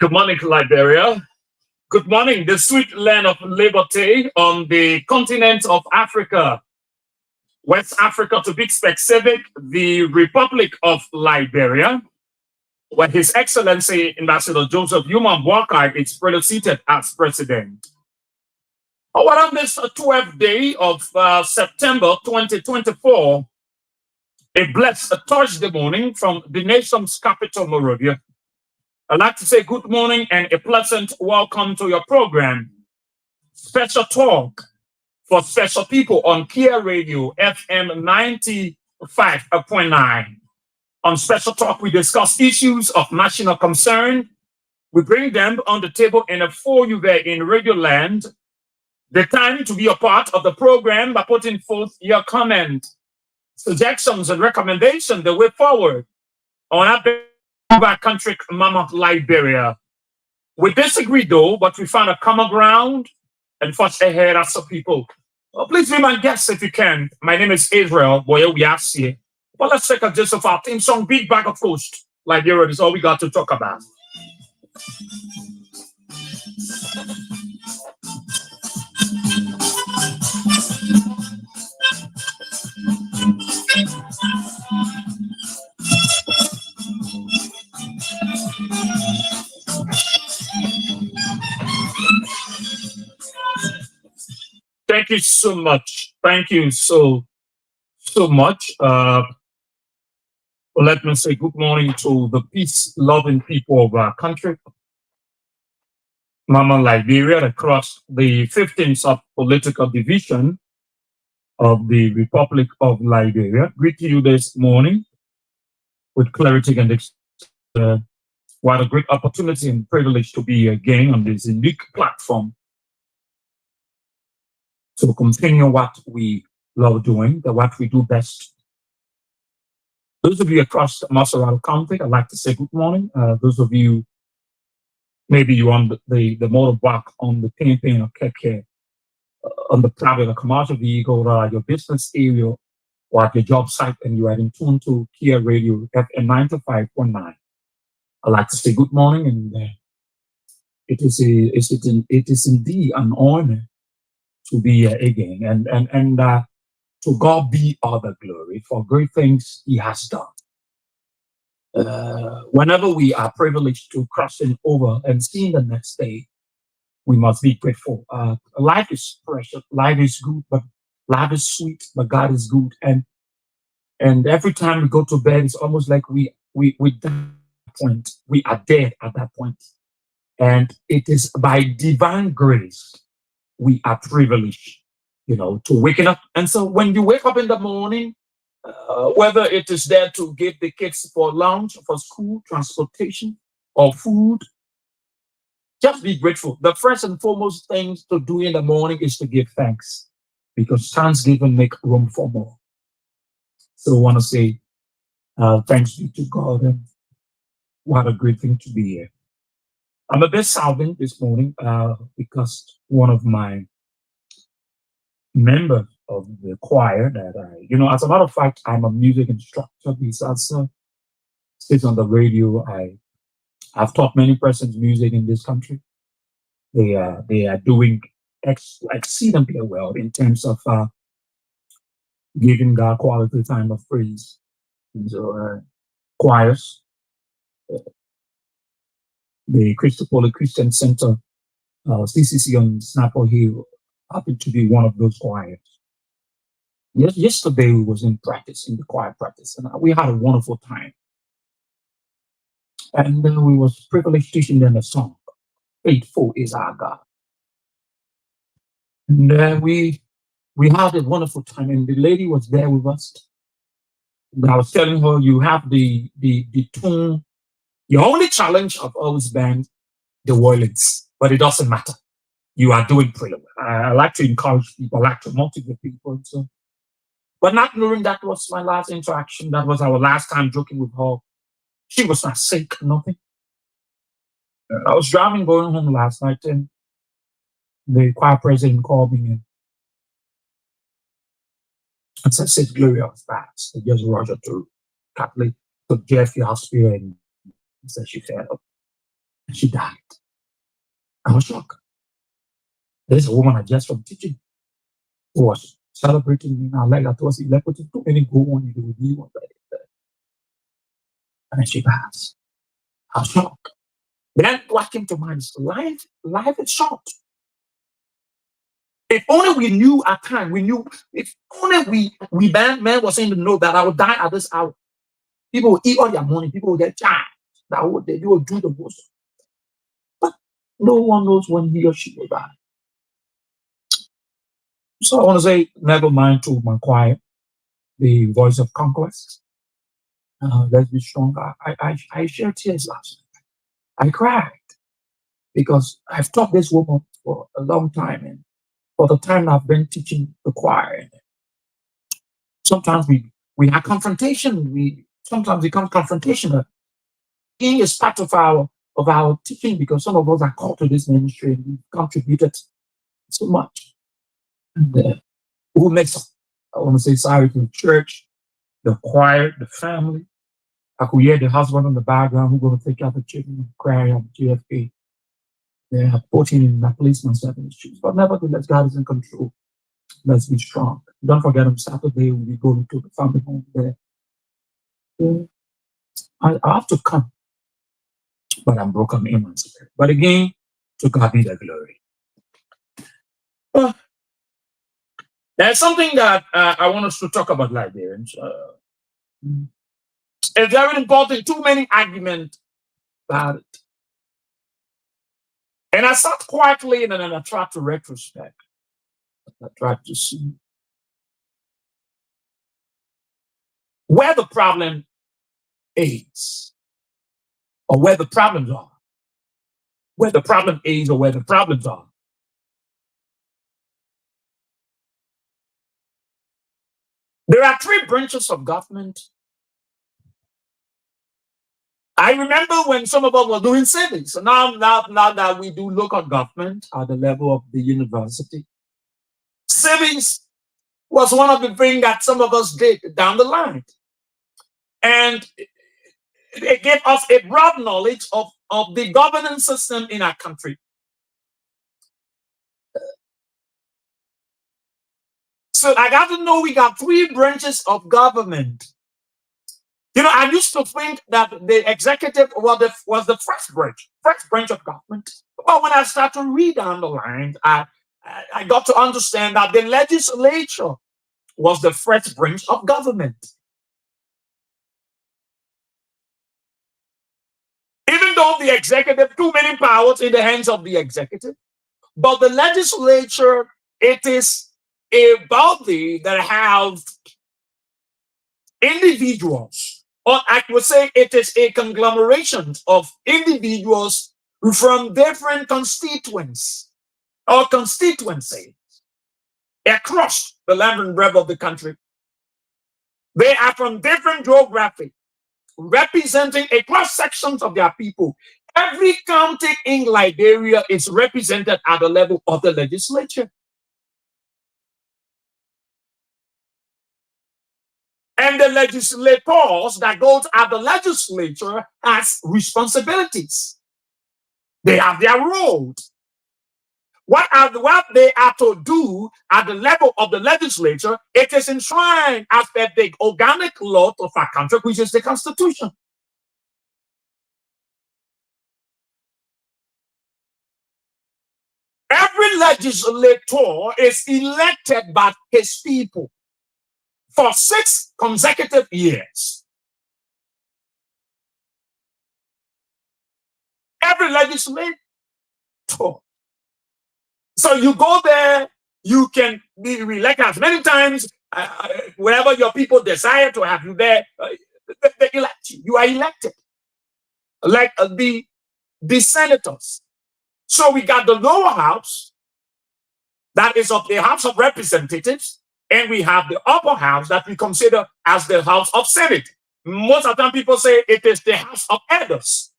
Good morning, Liberia. Good morning, the sweet land of liberty on the continent of Africa, West Africa to be specific, the Republic of Liberia, where His Excellency Ambassador Joseph Yuma Boakai is seated as president. Well, on this 12th day of September 2024, a blessed Thursday morning from the nation's capital, Monrovia, I'd like to say good morning and a pleasant welcome to your program, Special Talk for Special People on Kia Radio FM 95.9. On Special Talk, we discuss issues of national concern. We bring them on the table and for you there in Radio Land. The time to be a part of the program by putting forth your comment, suggestions, and recommendations the way forward on our country, Mama Liberia. We disagree though, but we found a common ground and forge ahead as a people. Please be my guest if you can. My name is Israel Boye-Weah. Sieh. Well, let's take a gist of our theme song, Big Bag of Toast. Liberia is all we got to talk about. Thank you so much. Thank you so much. Let me say good morning to the peace-loving people of our country, Mama Liberia, across the 15th of political division of the Republic of Liberia. Greet you this morning with clarity and what a great opportunity and privilege to be again on this unique platform to continue what we love doing, what we do best. Those of you across Masaral County, I'd like to say good morning. Those of you, maybe you're on the motorbike, on the campaign or keke, on the private or commercial vehicle, your business area, or at your job site, and you are in tune to Kia Radio FM 95.9. I'd like to say good morning, and it is indeed an honor to be here again, and to God be all the glory for great things He has done. Whenever we are privileged to crossing over and seeing the next day, we must be grateful. Life is precious, life is good, but life is sweet, but God is good, and every time we go to bed, it's almost like we point. We are dead at that point. And it is by divine grace we are privileged, to waking up. And so when you wake up in the morning, whether it is there to get the kids for lunch, for school, transportation, or food, just be grateful. The first and foremost things to do in the morning is to give thanks, because thanksgiving make room for more. So I want to say thanks be to God, and what a great thing to be here. I'm a bit sobbing this morning because one of my members of the choir that as a matter of fact, I'm a music instructor. Besides sits on the radio. I've taught many persons music in this country. They are doing exceedingly well in terms of giving God quality time of praise. And so choirs, the Christopher Christian Center, CCC on Snapple Hill, happened to be one of those choirs. Yesterday we was in practice, in the choir practice, and we had a wonderful time. And then we was privileged teaching them a song, "Faithful is Our God." And we had a wonderful time, and the lady was there with us. And I was telling her, you have the tune. Your only challenge of all this band, the violence, but it doesn't matter. You are doing pretty well. I like to encourage people, I like to motivate people. And so, but not knowing that was my last interaction. That was our last time joking with her. She was not sick, nothing. I was driving going home last night, and the choir president called me and said, Gloria was fast. They just rushed her to Catholic, to Jeffrey Hospital, and said she fell up and she died. I was shocked. There's a woman I just from teaching who was celebrating me. Now, like I told her, like, too many go on with you. And then she passed. I was shocked. Then what came to mind is life is short. If only we knew at time, we knew, if only we man was saying to know that I would die at this hour. People will eat all their money, people will get charged. That would they will do the most. But no one knows when he or she will die. So I want to say, never mind to my choir, the voice of conquest. Let's be strong. I shed tears last night. I cried because I've taught this woman for a long time, and for the time I've been teaching the choir. And sometimes we have confrontation. We sometimes become confrontational. Being is part of our teaching because some of us are called to this ministry and we've contributed so much. And who makes up? I want to say sorry to the church, the choir, the family. I could hear the husband in the background who's going to take out the children crying on the GFK. They are putting in that policeman in the shoes. But nevertheless, God is in control. Let's be strong. Don't forget on Saturday when we go to the family home there. I have to come, but I'm broken in my spirit. But again, to God be the glory. There's something that I want us to talk about, Liberians. It's very important. Too many arguments about it. And I sat quietly and then I tried to retrospect. I tried to see where the problem is, or where the problems are. Where the problem is, or where the problems are. There are three branches of government. I remember when some of us were doing civics. So now that we do local government at the level of the university, civics was one of the things that some of us did down the line. And it gave us a broad knowledge of the governance system in our country. So I got to know we got three branches of government. You know, I used to think that the executive was the first branch of government. But when I started to read down the line, I got to understand that the legislature was the first branch of government. Even though the executive, too many powers in the hands of the executive, but the legislature, it is a body that have individuals, or I would say it is a conglomeration of individuals from different constituents or constituencies across the land and breadth of the country. They are from different geography, representing a cross sections of their people. Every county in Liberia is represented at the level of the legislature. And the legislators that goes at the legislature has responsibilities. They have their roles. What they are to do at the level of the legislature, it is enshrined as the organic law of our country, which is the Constitution. Every legislator is elected by his people for 6 consecutive years. Every legislator. So you go there you can be reelected as many times wherever your people desire to have you there. They elect you. You are elected, like the senators. So we got the lower house, that is of the House of Representatives, and we have the upper house that we consider as the House of Senate. Most of the time, people say it is the House of Elders.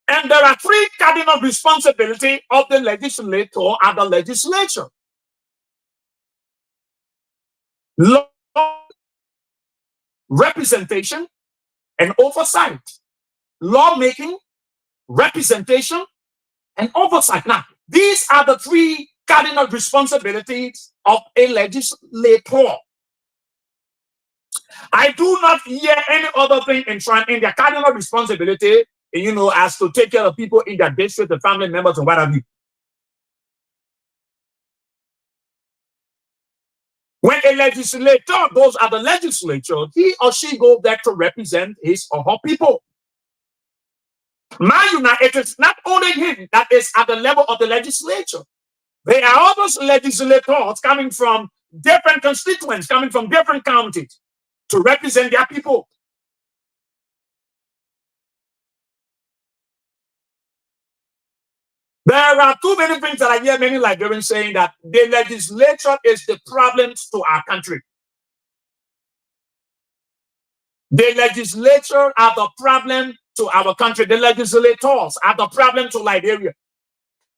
And there are three cardinal responsibilities of the legislator and the legislature: law, representation, and oversight. Lawmaking, representation, and oversight. Now, these are the three cardinal responsibilities of a legislator. I do not hear any other thing in their cardinal responsibility, as to take care of people in their district, the family members, and what have you. When a legislator goes at the legislature, he or she goes there to represent his or her people. Mind you, now, it is not only him that is at the level of the legislature. There are other legislators coming from different constituents, coming from different counties to represent their people. There are too many things that I hear many Liberians saying, that the legislature is the problem to our country. The legislature are the problem to our country. The legislators are the problem to Liberia.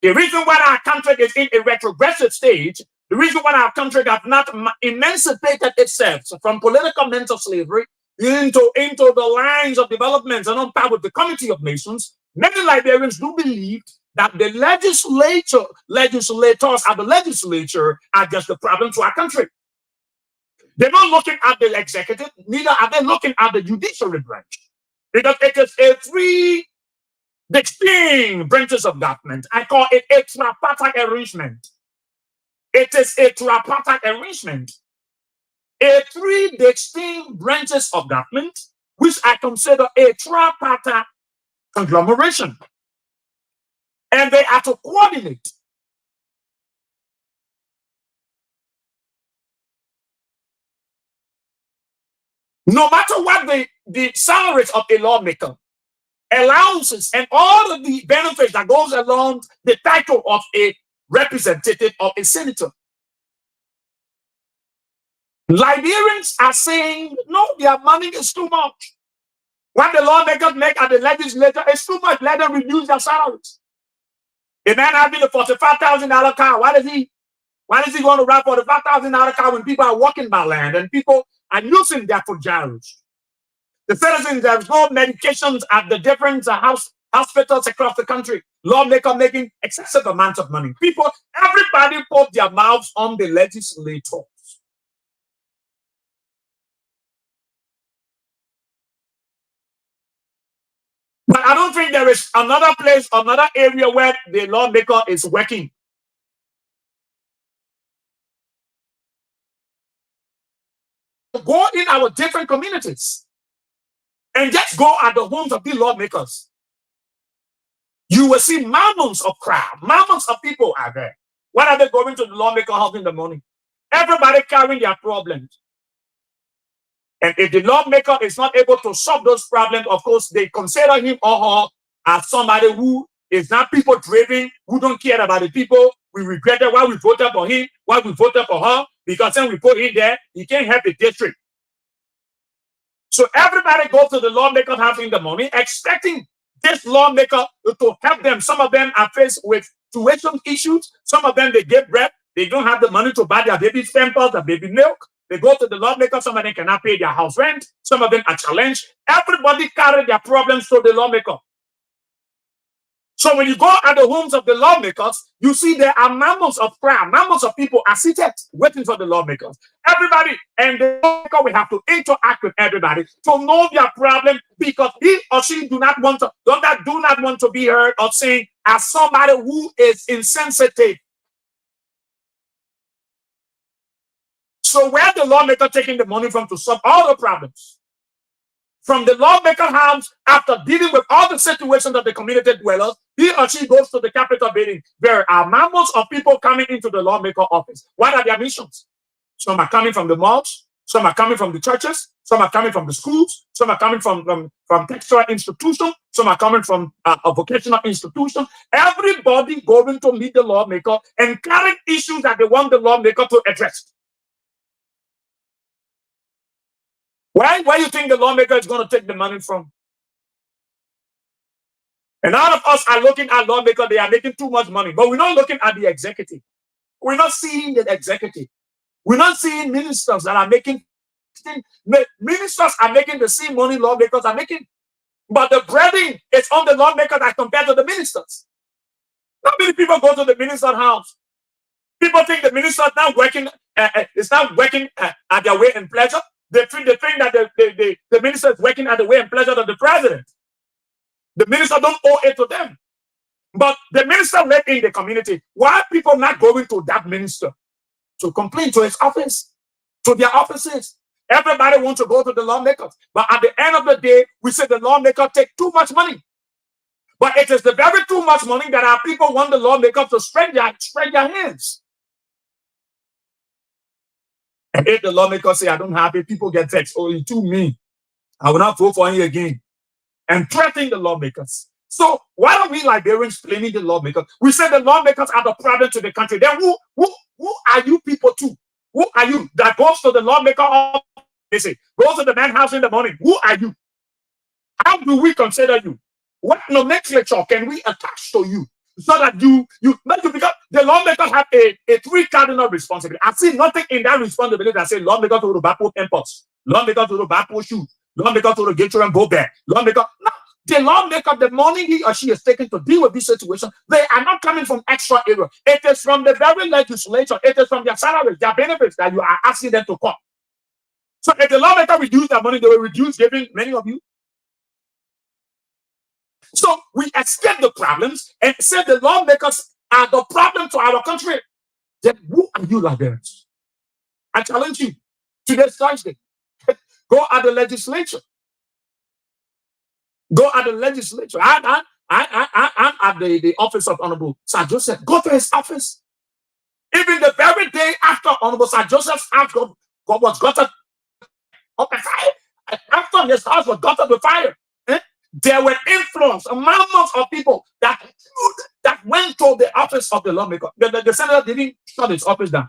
The reason why our country is in a retrogressive stage, the reason why our country has not emancipated itself from political mental slavery into the lines of development and on par with the Community of Nations, many Liberians do believe that the legislators at the legislature are just the problem to our country. They're not looking at the executive, neither are they looking at the judiciary branch, because it is a three distinct branches of government. I call it a tripartite arrangement. It is a tripartite arrangement. A three distinct branches of government, which I consider a tripartite conglomeration. And they are to coordinate. No matter what the salaries of a lawmaker, allowances, and all of the benefits that goes along the title of a representative or a senator. Liberians are saying, no, their money is too much. What the lawmakers make at the legislature is too much. Let them reduce their salaries. A man having a $45,000 car, why does he want to ride for the $45,000 car when people are walking by land and people are using their gyros? The citizens, there's no medications at the different hospitals across the country. Lawmakers making excessive amounts of money. Everybody put their mouths on the legislators. But I don't think there is another place, another area where the lawmaker is working. Go in our different communities and just go at the homes of the lawmakers. You will see mountains of crowd, mountains of people are there. What are they going to the lawmaker house in the morning? Everybody carrying their problems. And if the lawmaker is not able to solve those problems, of course, they consider him or her as somebody who is not people driven, who don't care about the people. We regretted why we voted for him, why we voted for her, because then we put him there, he can't help the district. So everybody goes to the lawmaker's house in the morning expecting this lawmaker to help them. Some of them are faced with tuition issues. Some of them, they give bread. They don't have the money to buy their baby pampers, their baby milk. They go to the lawmaker. Some of them cannot pay their house rent. Some of them are challenged. Everybody carry their problems to the lawmaker. So when you go at the homes of the lawmakers, you see there are numbers of crowd, numbers of people are seated waiting for the lawmakers. Everybody, and the lawmaker will have to interact with everybody to know their problem, because he or she do not want to be heard or seen as somebody who is insensitive. So where the lawmaker taking the money from to solve all the problems? From the lawmaker house, after dealing with all the situations of the community dwellers, he or she goes to the Capitol building. There are mammoths of people coming into the lawmaker office. What are their missions? Some are coming from the malls. Some are coming from the churches. Some are coming from the schools. Some are coming from textile institutions. Some are coming from a vocational institution. Everybody going to meet the lawmaker and carry issues that they want the lawmaker to address. Where you think the lawmaker is going to take the money from? And all of us are looking at lawmakers, they are making too much money. But we're not looking at the executive. We're not seeing the executive. We're not seeing ministers that are making, ministers are making the same money lawmakers are making. But the breading is on the lawmakers as compared to the ministers. Not many people go to the minister's house. People think the minister is not working, it's not working at their way and pleasure. They think that the minister is working at the way and pleasure of the president. The minister don't owe it to them. But the minister live in the community. Why are people not going to that minister to complain to his office, to their offices? Everybody wants to go to the lawmakers. But at the end of the day, we say the lawmaker take too much money. But it is the very too much money that our people want the lawmakers to spread their hands. And if the lawmaker say, I don't have it, people get vexed. Oh, you too mean. I will not vote for you again. And threatening the lawmakers. So why are we Liberians blaming the lawmakers? We say the lawmakers are the problem to the country. Then who are you people too? Who are you that goes to the lawmaker? They say, goes to the man house in the morning. Who are you? How do we consider you? What nomenclature can we attach to you so that you become the lawmakers have a three cardinal responsibility? I see nothing in that responsibility that say lawmakers to the back imports, lawmakers to the back shoes, lawmakers to the get and go back, lawmaker. No, the lawmaker, the money he or she is taking to deal with this situation, they are not coming from extra area. It is from the very legislature. It is from their salaries, their benefits that you are asking them to cut. So if the lawmaker reduce their money, they will reduce giving many of you. So we escape the problems and say the lawmakers are the problem to our country. Then who are you, Liberians? I challenge you. Today's Thursday. Go at the legislature. Go at the legislature. I'm at the office of Honorable Sir Joseph. Go to his office. Even the very day after Honorable Sir Joseph's house was gutted up the fire, after his house was gutted with fire, there were influence, amounts of people that went to the office of the lawmaker. The senator didn't shut his office down.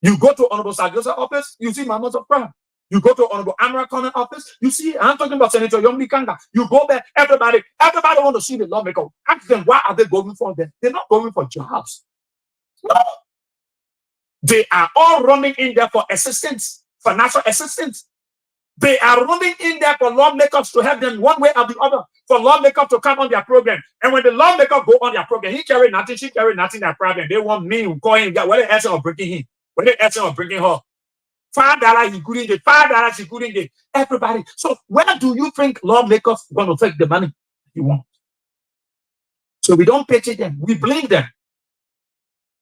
You go to Honorable Sir Joseph's office, you see mammoths of crime. You go to Honorable Amara Connor office, you see, I'm talking about Senator Yomi Kanga. You go there, everybody want to see the lawmaker. Ask them, why are they going for them? They're not going for jobs. No. They are all running in there for assistance, financial assistance. They are running in there for lawmakers to help them one way or the other, for lawmakers to come on their program. And when the lawmaker go on their program, he carry nothing, she carry nothing, their problem. They want me to call him, when they ask him or breaking him, when they ask him or breaking her. $5 he couldn't get, $5 he couldn't get. Everybody. So where do you think lawmakers are going to take the money you want? So we don't pity them. We blame them.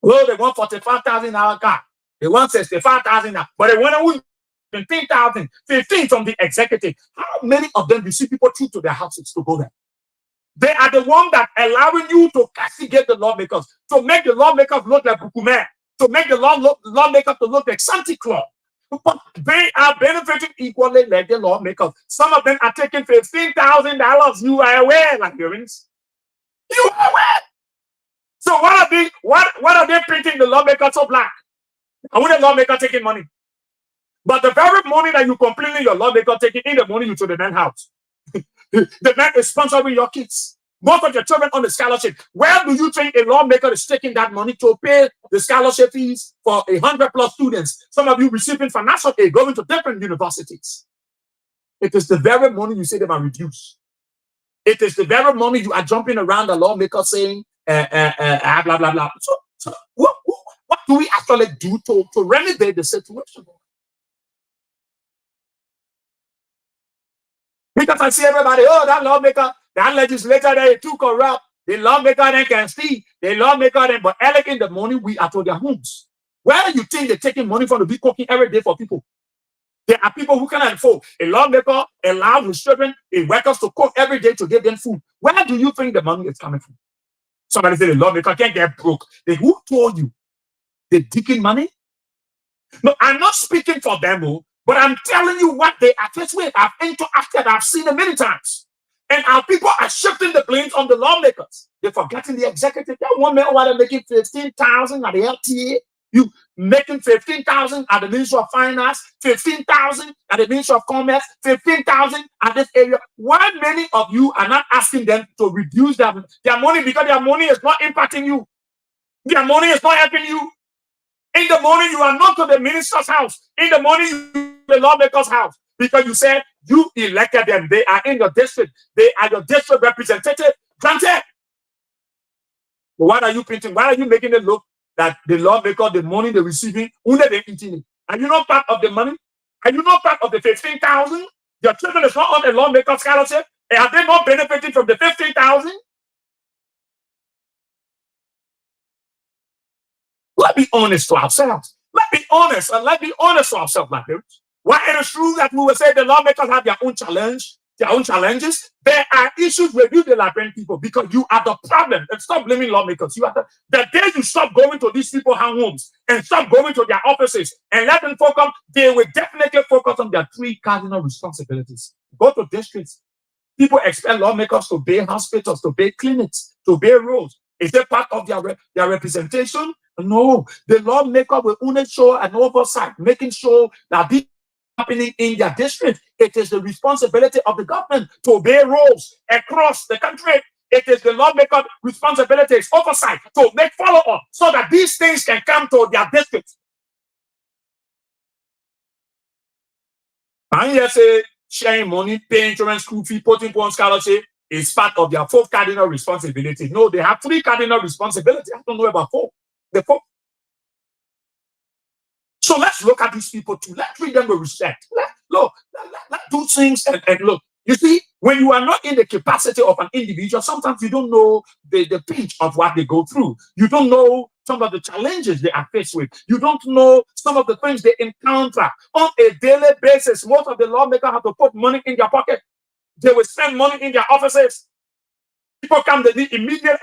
Well, they want $45,000 car. They want $65,000, but they want to win 15,000, 15 from the executive. How many of them you see people troop to their houses to go there? They are the ones that allowing you to castigate the lawmakers, to make the lawmakers look like Bukumer, to make the lawmakers to look like Santa Claus. But they are benefiting equally like the lawmakers. Some of them are taking $15,000. You are aware, Liberians. You are aware. So what are they printing the lawmakers so black? And when the lawmaker taking money? But the very money that you complaining your lawmaker taking in the morning you to the man house. The man is sponsoring your kids. Most of your children on the scholarship. Where do you think a lawmaker is taking that money to pay the scholarship fees for 100+ students? Some of you receiving financial aid going to different universities. It is the very money you say they might reduce. It is the very money you are jumping around the lawmaker saying blah blah blah. So what do we actually do to remedy the situation? Because I see everybody, oh, that lawmaker, that legislator, they too corrupt. The lawmaker then can steal. The lawmaker then, but early in the morning, we are to their homes. Where do you think they're taking money from the big cooking every day for people? There are people who cannot afford a lawmaker allows his children, his workers to cook every day to give them food. Where do you think the money is coming from? Somebody said the lawmaker can't get broke. Then who told you? They're digging money? No, I'm not speaking for them, but I'm telling you what they are faced with. I've interacted, I've seen it many times. And our people are shifting the blame on the lawmakers. They're forgetting the executive. That one man while they're making 15,000 at the LTA, you making 15,000 at the Ministry of Finance, 15,000 at the Ministry of Commerce, 15,000 at this area. Why many of you are not asking them to reduce their money because their money is not impacting you? Their money is not helping you. In the morning, you are not to the minister's house. In the morning, you are to the lawmaker's house because you said you elected them. They are in your district. They are your district representative. Granted. But what are you printing? Why are you making it look that the lawmaker, the money they're receiving, only they're eating it? Are you not part of the money? Are you not part of the 15,000? Your children is not on the lawmaker scholarship. And are they not benefiting from the 15,000? Let's be honest to ourselves. Let's be honest, and let's be honest to ourselves, like this. While it is true that we will say the lawmakers have their own challenges, there are issues with you, the Liberian people, because you are the problem. And stop blaming lawmakers. You are the day you stop going to these people's homes and stop going to their offices and let them focus, they will definitely focus on their three cardinal responsibilities. Go to districts. People expect lawmakers to build hospitals, to build clinics, to build roads. Is that part of their representation? No. The lawmaker will only show an oversight, making sure that this is happening in their district. It is the responsibility of the government to obey rules across the country. It is the lawmaker's responsibility, oversight, to make follow-up so that these things can come to their districts. And you say sharing money, paying children's school fee, putting on scholarship is part of their fourth cardinal responsibility. No, they have three cardinal responsibilities. I don't know about four. The four. So let's look at these people too. Let's treat them with respect. Let's do things and look. You see, when you are not in the capacity of an individual, sometimes you don't know the pitch of what they go through. You don't know some of the challenges they are faced with. You don't know some of the things they encounter on a daily basis. Most of the lawmakers have to put money in their pocket. They will spend money in their offices. People come, they need immediate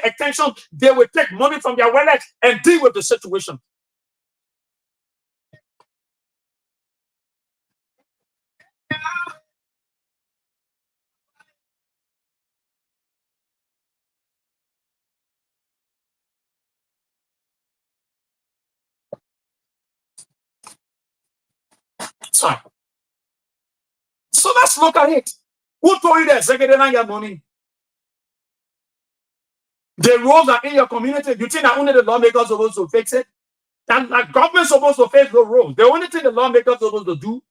attention. They will take money from their wallet and deal with the situation. Sorry. So let's look at it. Who told you the executive and your money? The roads are in your community. You think that only the lawmakers are supposed to fix it? That government is supposed to fix the roads. The only thing the lawmakers are supposed to do,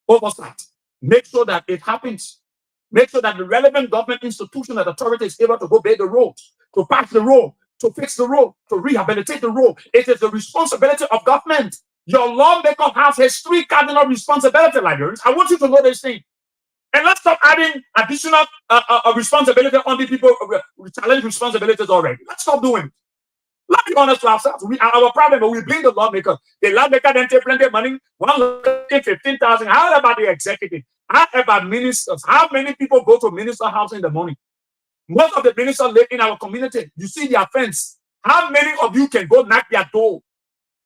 oversight. Make sure that it happens. Make sure that the relevant government institution and authority is able to go build the road, to patch the road, to fix the road, to rehabilitate the road. It is the responsibility of government. Your lawmaker has his three cardinal responsibilities, Liberians. I want you to know this thing. And let's stop adding additional responsibility on the people with challenge responsibilities already. Let's stop doing it. Let's be honest with ourselves. We are our problem, but we blame the lawmaker. The lawmaker then take plenty of money. One 15,000. How about the executive? How about ministers? How many people go to minister house in the morning? Most of the ministers live in our community. You see their fence. How many of you can go knock their door?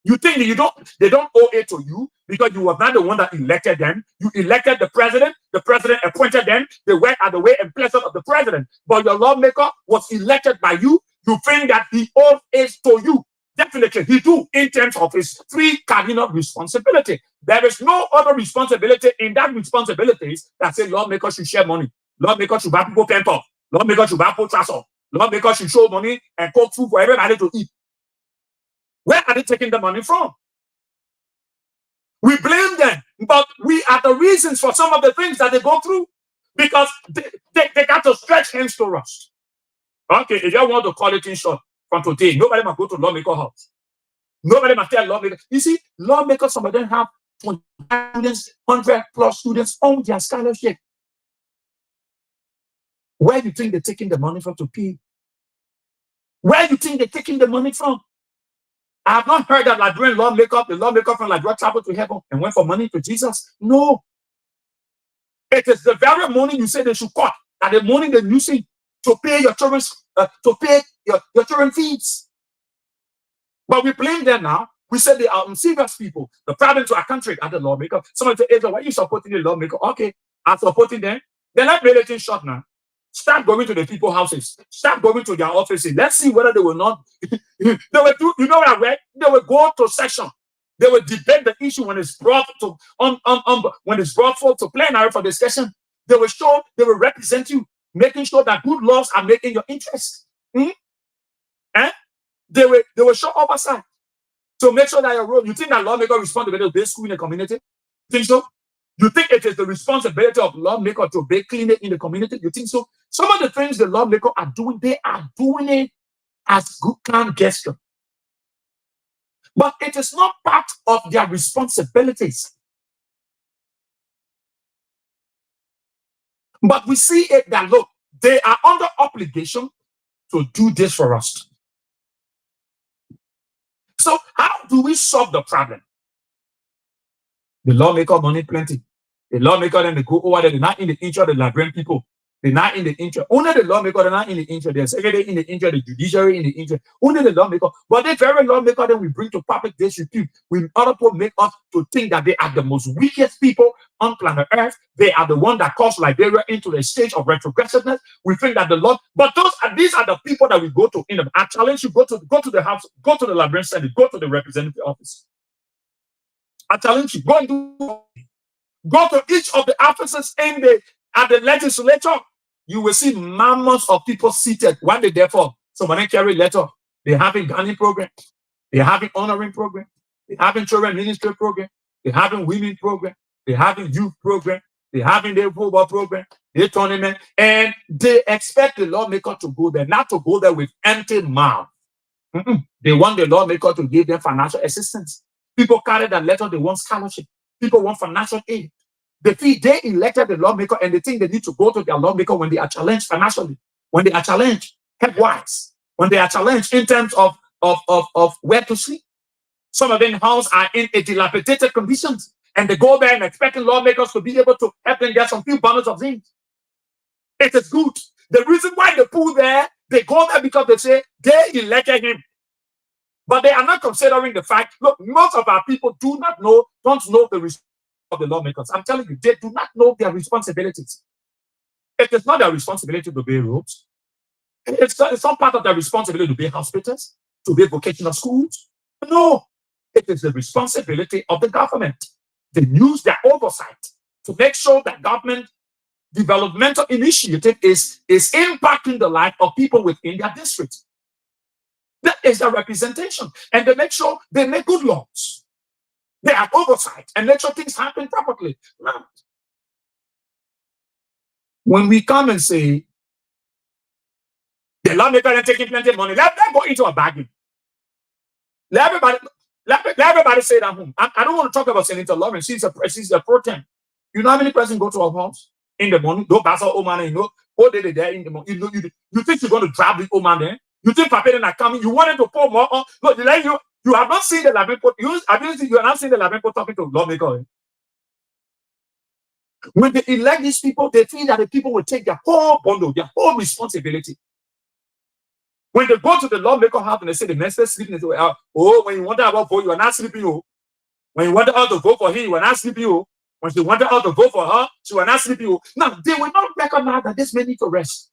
You think that they don't owe it to you because you were not the one that elected them. You elected the president appointed them. They work at the way and pleasure of the president. But your lawmaker was elected by you. You think that he owes it to you. Definitely, he do in terms of his three cardinal responsibility. There is no other responsibility in that responsibilities that say lawmakers should share money. Lawmakers should buy people pamper. Lawmakers should buy people transfer. Lawmakers should show money and cook food for everybody to eat. Where are they taking the money from? We blame them, but we are the reasons for some of the things that they go through because they got to stretch hands to us. Okay, if you want to call it in short from today, nobody must go to lawmaker house. Nobody must tell lawmaker. You see, lawmakers, some of them have 20 students, 100 plus students on their scholarship. Where do you think they're taking the money from to pay? Where do you think they're taking the money from? I have not heard that Liberian lawmaker, the lawmaker from Liberia traveled to heaven and went for money to Jesus. No. It is the very money you say they should cut, that the money they're using to pay your children's your children's fees. But we blame them now. We say they are unserious people. The problem to our country are the lawmaker. Someone say, Israel, why are you supporting the lawmaker? Okay, I'm supporting them. Then let me let it short now. Start going to the people's houses. Start going to their offices. Let's see whether they will not. They will do, you know what I read? They will go to session. They will debate the issue when it's brought to when it's brought forth to plenary for discussion. They will show, they will represent you, making sure that good laws are making your interest. Eh? They will show oversight to make sure that your role. You think that lawmaker responsibility to obey school in the community? Think so? You think it is the responsibility of lawmaker to be clean in the community? You think so? Some of the things the lawmaker are doing, they are doing it as good kind gesture. But it is not part of their responsibilities. But we see it that, look, they are under obligation to do this for us. So how do we solve the problem? The lawmaker money plenty. The lawmaker then they go over there, they're not in the interest of the Liberian people. They're not in the interest. Only the lawmaker, they're not in the interest. They're secretary in the interest, the judiciary in the interest. Only the lawmaker. But the very lawmaker that we bring to public disrepute, we other people make us to think that they are the most wicked people on planet Earth. They are the one that caused Liberia into a stage of retrogressiveness. We think that the Lord, but these are the people that we go to in them. I challenge you, go to the house, go to the Liberian Senate, go to the representative office. I challenge you, go and go to each of the offices at the legislature. You will see mammoths of people seated. What they there for? So when they carry letter, they're having Ghani program, they're having honoring program, they're having children ministry program, they're having women program, they're having youth program, they're having their football program, their tournament, and they expect the lawmaker to go there, not to go there with empty mouth. They want the lawmaker to give them financial assistance. People carry that letter, they want scholarship. People want financial aid. They elected the lawmaker and they think they need to go to their lawmaker when they are challenged financially, when they are challenged health-wise, when they are challenged in terms of where to sleep. Some of them houses are in a dilapidated conditions, and they go there and expecting lawmakers to be able to help them get some few bundles of things. It is good. The reason why they pull there, they go there because they say they elected him. But they are not considering the fact, look, most of our people don't know the responsibility of the lawmakers. I'm telling you, they do not know their responsibilities. It is not their responsibility to build roads. It's not part of their responsibility to build hospitals, to build vocational schools. No, it is the responsibility of the government. They use their oversight to make sure that government developmental initiative is impacting the life of people within their district. That is their representation. And they make sure they make good laws. They have oversight and make sure things happen properly. Now, when we come and say, the lawmaker is taking plenty of money, let them go into a bargain. Let everybody say that home. I don't want to talk about Senator Lawrence. She's a pro temp. You know how many persons go to her house in the morning? Don't pass her old man, all day there in the morning. You think you're going to drive the old man there? You think Papa are coming? You wanted to pour more on? Look, you have not seen the Labenpo. You have not seen the Labenpo talking to lawmaker. When they elect these people, they feel that the people will take their whole bundle, their whole responsibility. When they go to the lawmaker house and they say the minister sleeping, they say, oh, when you wonder about vote, you are not sleeping. Oh. When you want her to vote for him, you are not sleeping. Oh. When she wanted her to vote for her, she was not sleeping. Oh. Now, they will not recognize that this may need to rest.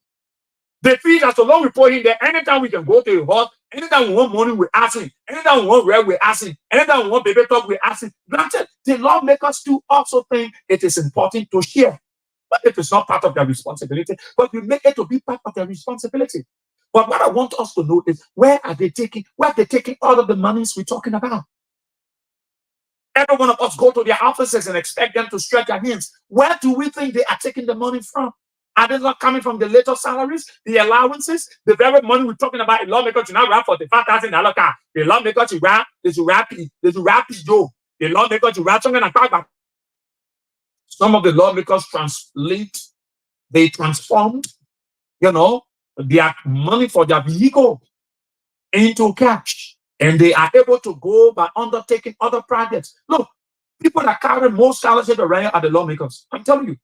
They feel that so long we put him there, anytime we can go to the house, anytime we want money, we're asking. Anytime we want rent, we're asking. Anytime we want baby talk, we're asking. Granted, the lawmakers too also think it is important to share. But it is not part of their responsibility. But we make it to be part of their responsibility. But what I want us to know is where are they taking all of the monies we're talking about? Every one of us go to their offices and expect them to stretch their hands. Where do we think they are taking the money from? Are they not coming from the little salaries, the allowances, the very money we're talking about? The lawmaker should not rap $45,000 car. The lawmaker should rap, Joe. The lawmaker should rap something like some of the lawmakers they transformed, their money for their vehicle into cash. And they are able to go by undertaking other projects. Look, people that carry most scholarships around are the lawmakers. I'm telling you,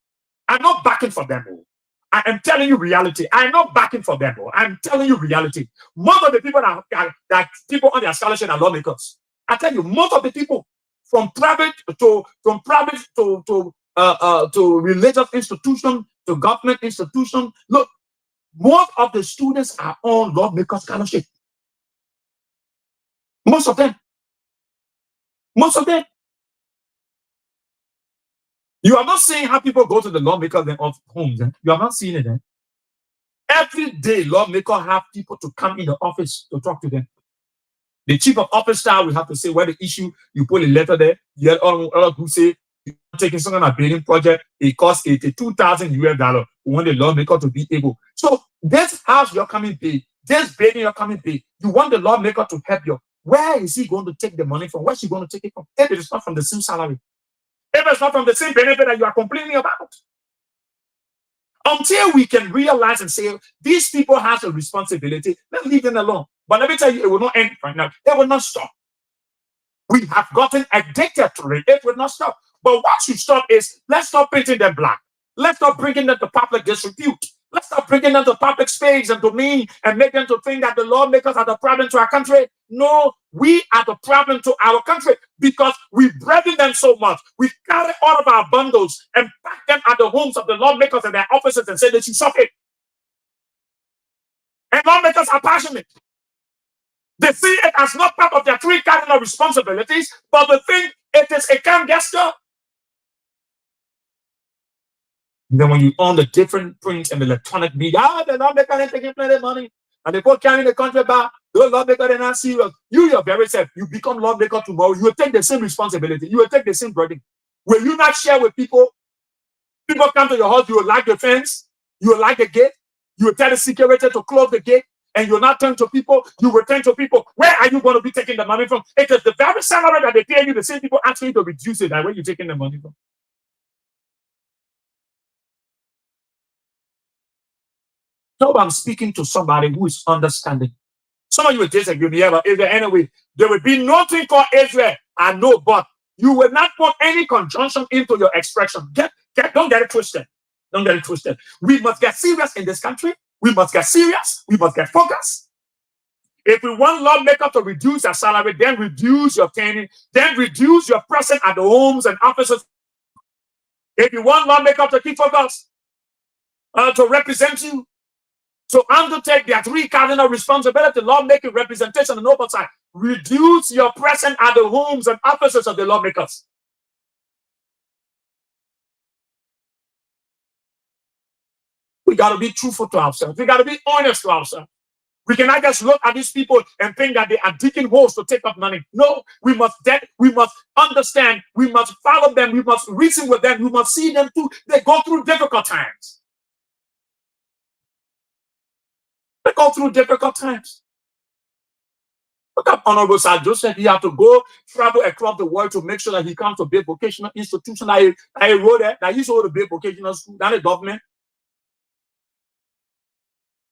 I'm not backing for them. I am telling you reality. I'm not backing for them. I'm telling you reality. Most of the people that people on their scholarship are lawmakers. I tell you, most of the people from private to religious institution to government institution. Look, most of the students are on lawmaker scholarship. Most of them. Most of them. You are not seeing how people go to the lawmakers of homes. You are not seeing it. Every day, lawmakers have people to come in the office to talk to them. The chief of office staff will have to say where the issue, you put a letter there, you get all who say you're taking some kind of building project, it costs $82,000. We want the lawmaker to be able. So this house you're coming big, this building you're coming big, you want the lawmaker to help you. Where is he going to take the money from? Where's he going to take it from? If it is not from the same salary, if it's not from the same benefit that you are complaining about. Until we can realize and say, these people have a responsibility, let's leave them alone. But let me tell you, it will not end right now. It will not stop. We have gotten addicted to it. It will not stop. But what should stop is, let's stop painting them black. Let's stop bringing them to public disrepute. Let's stop bringing them to public space and domain and make them to think that the lawmakers are the problem to our country. No, we are the problem to our country because we burden them so much. We carry all of our bundles and pack them at the homes of the lawmakers and their offices and say they should stop it. And lawmakers are passionate. They see it as not part of their three cardinal responsibilities, but they think it is a kind gesture. Then when you own the different print and electronic media, the lawmaker ain't taking plenty of money. And they go carrying the country back. The lawmaker, they're not serious. You your very self, you become lawmaker tomorrow, you will take the same responsibility. You will take the same burden. Will you not share with people? People come to your house, you will like the fence, you will like the gate, you will tell the security to close the gate, and you'll not turn to people, you will turn to people. Where are you going to be taking the money from? It is the very salary that they pay you, the same people asking you to reduce it. And where are you taking the money from? So I'm speaking to somebody who is understanding. Some of you will disagree with me, but Israel anyway. There will be nothing called Israel. I know, but you will not put any conjunction into your expression. Don't get it twisted. Don't get it twisted. We must get serious in this country. We must get serious. We must get focused. If we want lawmakers to reduce their salary, then reduce your training, then reduce your presence at the homes and offices. If you want lawmakers to keep focused, to represent you, to undertake their three cardinal responsibilities, lawmaking, representation, and oversight, reduce your presence at the homes and offices of the lawmakers. We got to be truthful to ourselves. We got to be honest to ourselves. We cannot just look at these people and think that they are digging holes to take up money. No, we must understand, we must follow them, we must reason with them, we must see them too. They go through difficult times. They go through difficult times. Look at Honorable Sir Joseph. He had to go travel across the world to make sure that he comes to big vocational institution. I wrote that. I used to go to big vocational school, not the government.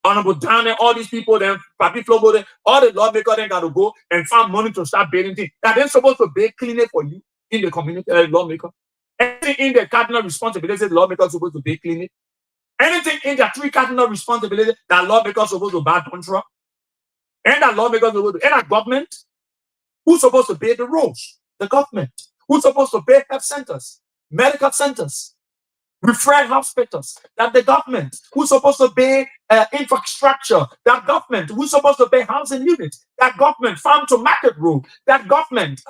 Honorable Daniel, all these people, then Papi Flobo, all the lawmakers then got to go and find money to start building things. That they're supposed to build clinic for you in the community, lawmaker. Anything in the cardinal responsibility, the lawmaker is supposed to build clinic. Anything in the three cardinal responsibility, that lawmaker is supposed to buy contract. And that lawmaker is supposed to, and that government, who's supposed to pay the roads? The government. Who's supposed to pay health centers, medical centers, referral hospitals? That the government. Who's supposed to pay infrastructure? That government. Who's supposed to pay housing units? That government. Farm to market road. That government.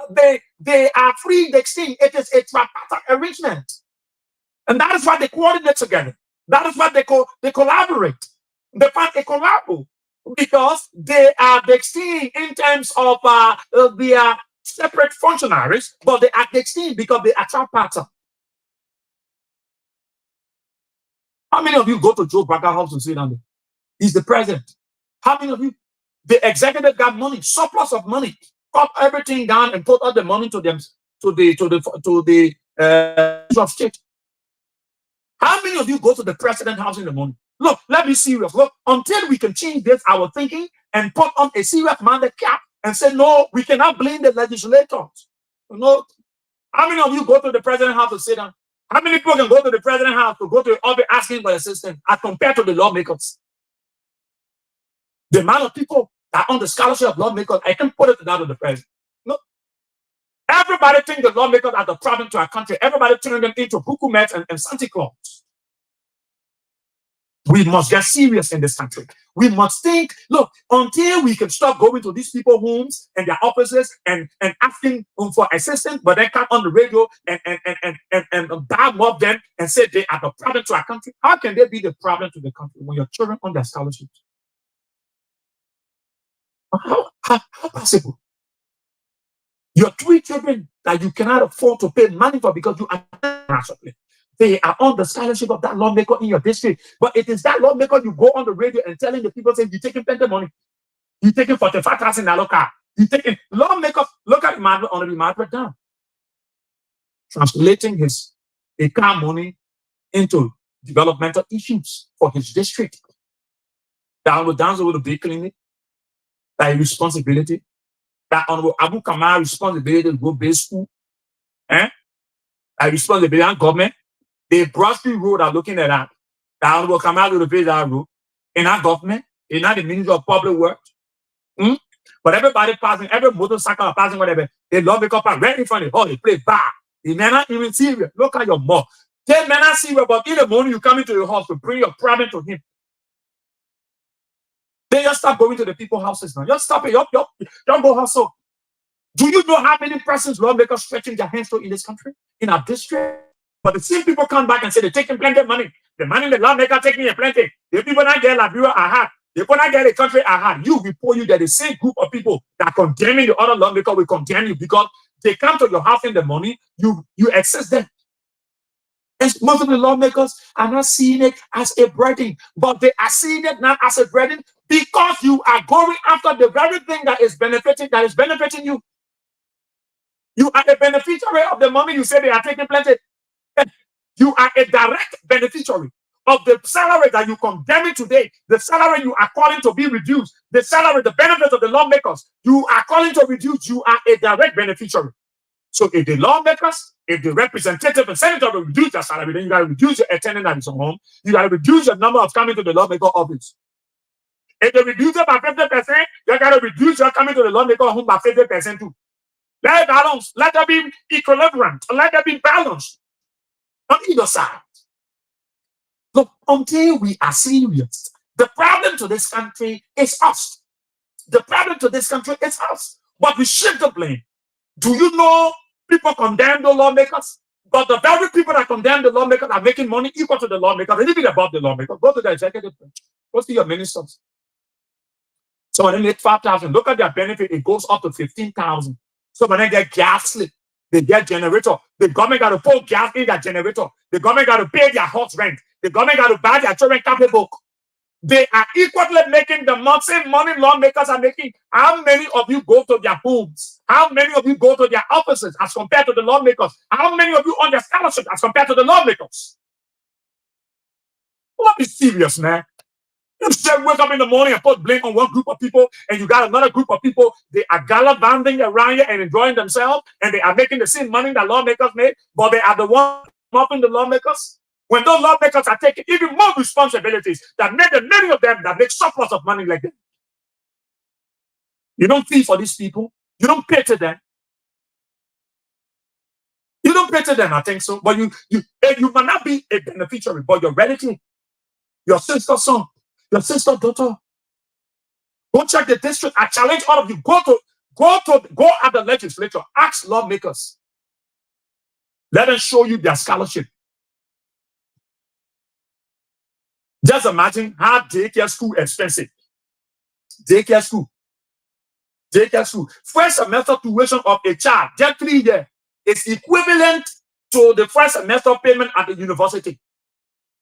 They are free. They see it is a tripartite arrangement, and that is why they coordinate together. That is why they collaborate. They find a collabo because they are distinct in terms of their separate functionaries, but they are distinct because they are tripartite. How many of you go to Joe Biden house and sit down there? He's the president. How many of you? The executive got money, surplus of money, cut everything down and put all the money to them to the of state. How many of you go to the president house in the morning? Look, let me be serious. Look, until we can change this, our thinking, and put on a serious minded cap, and say, no, we cannot blame the legislators. You know, how many of you go to the president's house to sit down? How many people can go to the president's house to go to the office asking for assistance as compared to the lawmakers? The amount of people that are on the scholarship of lawmakers, I can put it down to the president. No. Everybody thinks the lawmakers are the problem to our country. Everybody turning them into hukumets and Santa Claus. We must get serious in this country. We must think, look, until we can stop going to these people's homes and their offices and asking for assistance, but then come on the radio and bad mob them and say they are the problem to our country. How can they be the problem to the country when your children on their scholarships? How possible? Your 3 children that you cannot afford to pay money for because you are nationally. They are on the scholarship of that lawmaker in your district. But it is that lawmaker you go on the radio and telling the people, saying, you're taking plenty of money. You're taking $45,000 car. You're taking lawmaker, look at Emmanuel on the Margaret down. Translating his car money into developmental issues for his district. Down with the big clinic. That responsibility. That Honorable Abu Kamal responsibility to go base school. That responsibility on government. The Broad Street Road are looking at that. That will come out to the pay that road. In our government, in not the Ministry of Public Works. But everybody passing, every motorcycle passing, whatever, they love make up right in front of the hall, they play bar. They may not even serious. Look at your mom. They may not serious, but in the morning you come into your house to bring your problem to him. They just stop going to the people's houses now. Just stop it. Don't go hustle. Do you know how many persons lawmakers stretching their hands to in this country, in our district? But the same people come back and say they're taking plenty of money. The money the lawmaker taking a plenty. The people not get Liberia are hard. The people not get the country are hard. You before you that the same group of people that condemning the other lawmaker will condemn you because they come to your house in the morning, you access them. And most of the lawmakers are not seeing it as a burden, but they are seeing it not as a burden because you are going after the very thing that is benefiting you. You are a beneficiary of the money you say they are taking plenty. You are a direct beneficiary of the salary that you condemn today, the salary you are calling to be reduced, the salary, the benefits of the lawmakers, you are calling to reduce, you are a direct beneficiary. So if the lawmakers, if the representative and senator will reduce their salary, then you got to reduce your attendance at his home, you got to reduce your number of coming to the lawmaker office. If they reduce it by 50%, you got to reduce your coming to the lawmaker home by 50% too. Let it balance, let there be equilibrium, let there be balance on either side. Look, until we are serious, the problem to this country is us. The problem to this country is us. But we shift the blame. Do you know people condemn the lawmakers? But the very people that condemn the lawmakers are making money equal to the lawmakers. They're living above the lawmakers. Go to the executive branch. Go see your ministers. So when they make 5,000, look at their benefit. It goes up to 15,000. So when they get gas slip, they get generator. The government got to pour gas in their generator. The government got to pay their house rent. The government got to buy their children copy book. They are equally making the same money lawmakers are making. How many of you go to their homes? How many of you go to their offices as compared to the lawmakers? How many of you on their scholarship as compared to the lawmakers? Let's be serious, man. You just wake up in the morning and put blame on one group of people, and you got another group of people. They are gallivanting around you and enjoying themselves, and they are making the same money that lawmakers make, but they are the ones mopping the lawmakers. When those lawmakers are taking even more responsibilities that make many of them that make surplus of money like that. You don't feel for these people. You don't pay to them. You don't pay to them, I think so. But you might not be a beneficiary, but your relative, your sister's son, your sister's daughter. Go check the district. I challenge all of you. Go at the legislature. Ask lawmakers. Let them show you their scholarship. Just imagine how daycare school expensive. Daycare school. First semester tuition of a child, just 3 years, is equivalent to the first semester payment at the university.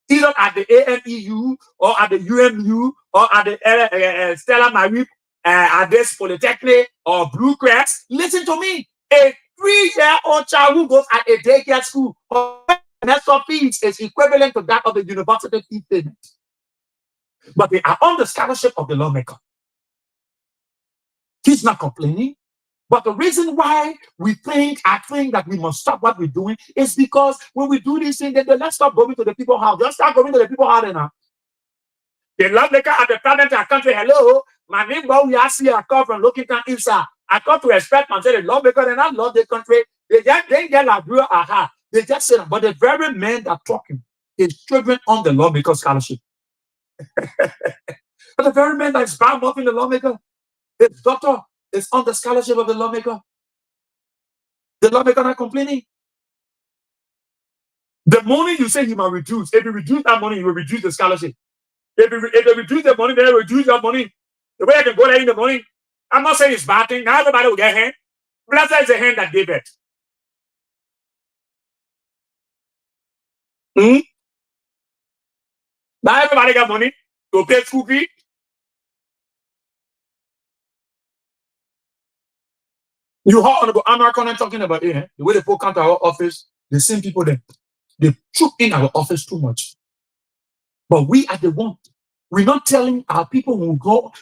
Either at the ANEU or at the UMU or at the Stella Marie, at this Polytechnic or Blue Crest. Listen to me. A 3-year-old child who goes at a daycare school semester fees is equivalent to that of the university fee payment. But they are on the scholarship of the lawmaker. He's not complaining. But the reason why I think that we must stop what we're doing is because when we do these things, then let's stop going to the people's house. Just start going to the people's house now. The lawmaker at the president of the country, hello, my name is Boye-Weah. I come from Lokitan Isa. I come to expect and say the lawmaker and I love the country. They just didn't get like real aha. They just said, but the very men that talking is children on the lawmaker scholarship. But the very man that is bound up in the lawmaker, his daughter is on the scholarship of the lawmaker. The lawmaker not complaining. The money you say you might reduce. If you reduce that money, you will reduce the scholarship. If they reduce the money, they will reduce your money. The way I can go there in the morning. I'm not saying it's bad thing. Now everybody will get hand. Blessed is the hand that gave it. Now everybody got money to pay school fee. You heard Honorable American talking about it, the way they come to our office, the same people there, they troop in our office too much. But we are the one. We're not telling our people who go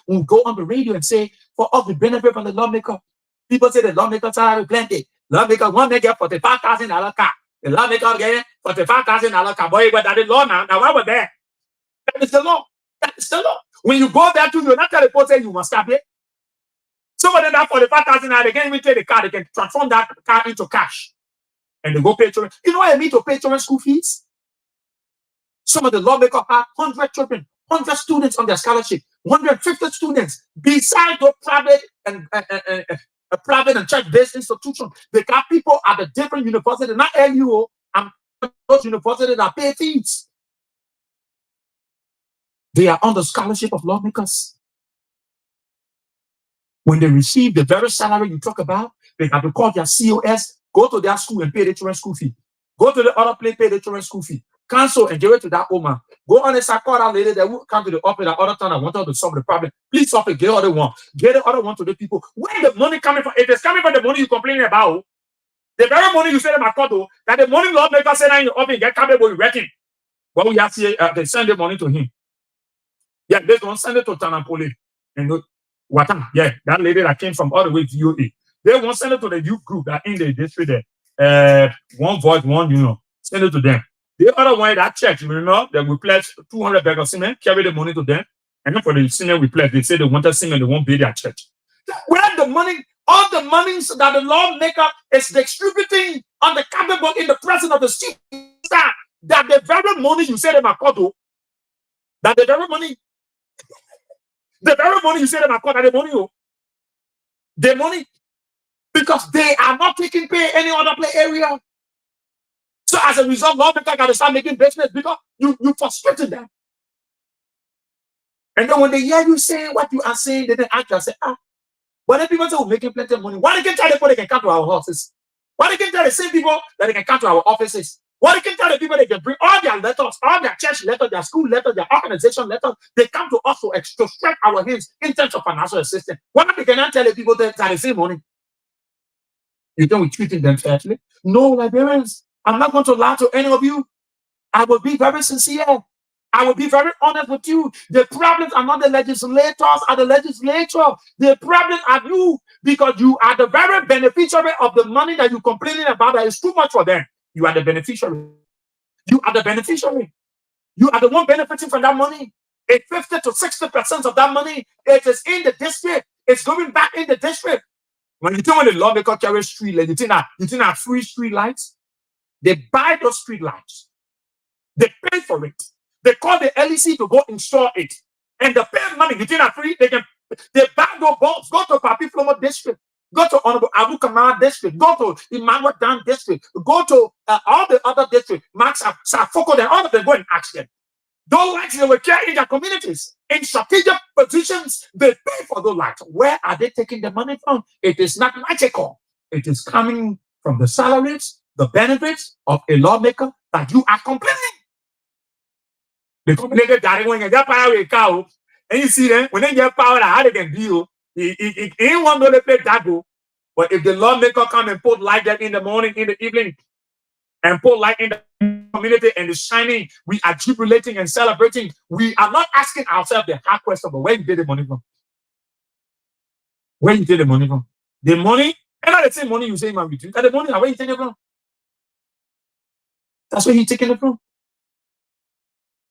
on the radio and say, for all the benefit from the lawmaker. People say the lawmaker salary plenty. Lawmaker one may get $45,000 car. The lawmaker get $45,000 car. Boy, but that is law now. Now why was that? That is the law. That is the law. When you go there to you, not tell the person you must have it. Some of them that $45,000, they can't even take the car. They can transform that car into cash. And they go pay children. You know what I mean to pay children school fees? Some of the lawmakers have 100 children, 100 students on their scholarship, 150 students besides the private and church-based institutions. They got people at the different universities, not LUO, and those universities that pay fees. They are on the scholarship of lawmakers. When they receive the very salary you talk about, they have to call their COS, go to their school and pay the children's school fee. Go to the other place, pay the children's school fee. Cancel and give it to that woman. Go on and call that lady that will come to the office that other time I want her to solve the problem. Please solve it, get the other one. Get the other one to the people. Where the money coming from? If it's coming from the money you're complaining about, the very money you said in my condo, that the money lawmaker said in your office, get capable of wrecking. Well, we have to they send the money to him. Yeah, they don't send it to Tanampoli. And what? Yeah, that lady that came from all the way to UAE. They won't send it to the youth group that in the district there. One voice, one union. Send it to them. The other one, that church, you remember, that we pledged 200 bags of cement, carry the money to them. And then for the cement we pledged, they say they wanted cement, they won't pay their church. Where the money, all the money that the lawmaker is distributing on the cabinet in the presence of the chief, that the very money you said in Makoto, that the very money you said in Makoto, the money, because they are not taking pay any other play area. So as a result, lawmakers got to start making business because you frustrated them. And then when they hear you saying what you are saying, they actually say, but then people say we're making plenty of money. Why they can tell the people they can come to our houses? Why they can tell the same people that they can come to our offices? Why they can tell the people they can bring all their letters, all their church letters, their school letters, their organization letters, they come to us to stretch our hands in terms of financial assistance. Why not they cannot tell the people that they same money? You think we're treating them fairly? No, Liberians. I'm not going to lie to any of you. I will be very sincere. I will be very honest with you. The problems are not the legislators or the legislature. The problems are you, because you are the very beneficiary of the money that you're complaining about that is too much for them. You are the beneficiary. You are the beneficiary. You are the one benefiting from that money. 50 to 60% of that money, it is in the district. It's going back in the district. When you think when the lawmaker carries street lights, you think that free street lights? They buy those street lights. They pay for it. They call the LEC to go install it. And the pay money, you think that free? They buy those bulbs. Go to Papi Flomo district. Go to Honorable Abu Kamara district. Go to Emmanuel Dan district. Go to all the other districts. Max Safoko, then all of them go and ask them. Those lights, they will care in their communities. In strategic positions, they pay for those lights. Where are they taking the money from? It is not magical. It is coming from the salaries, the benefits of a lawmaker that you are complaining. The complainant that when you get power with cow, and you see them, when they get power, how they can deal. He won't know they play that go. But if the lawmaker come and put light there in the morning, in the evening, and put light in the community and it's shining, we are jubilating and celebrating. We are not asking ourselves the hard question, but where did the money from? Where you take the money from? The money, and not the same money you say man reduce. And the money, where you take it from? That's where he taking it from.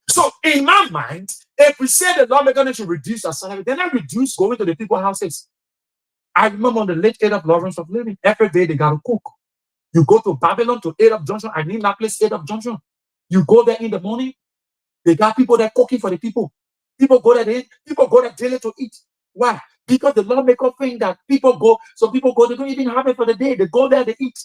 So in my mind, if we say the lawmaker need to reduce our salary, then I reduce going to the people's houses. I remember on the late 8 of Lawrence of Living, every day they gotta cook. You go to Babylon to 8 of Junction. I need that place 8 of Junction. You go there in the morning, they got people there cooking for the people. People go there daily to eat. Why? Because the lawmaker think that people go, they don't even have it for the day. They go there, they eat.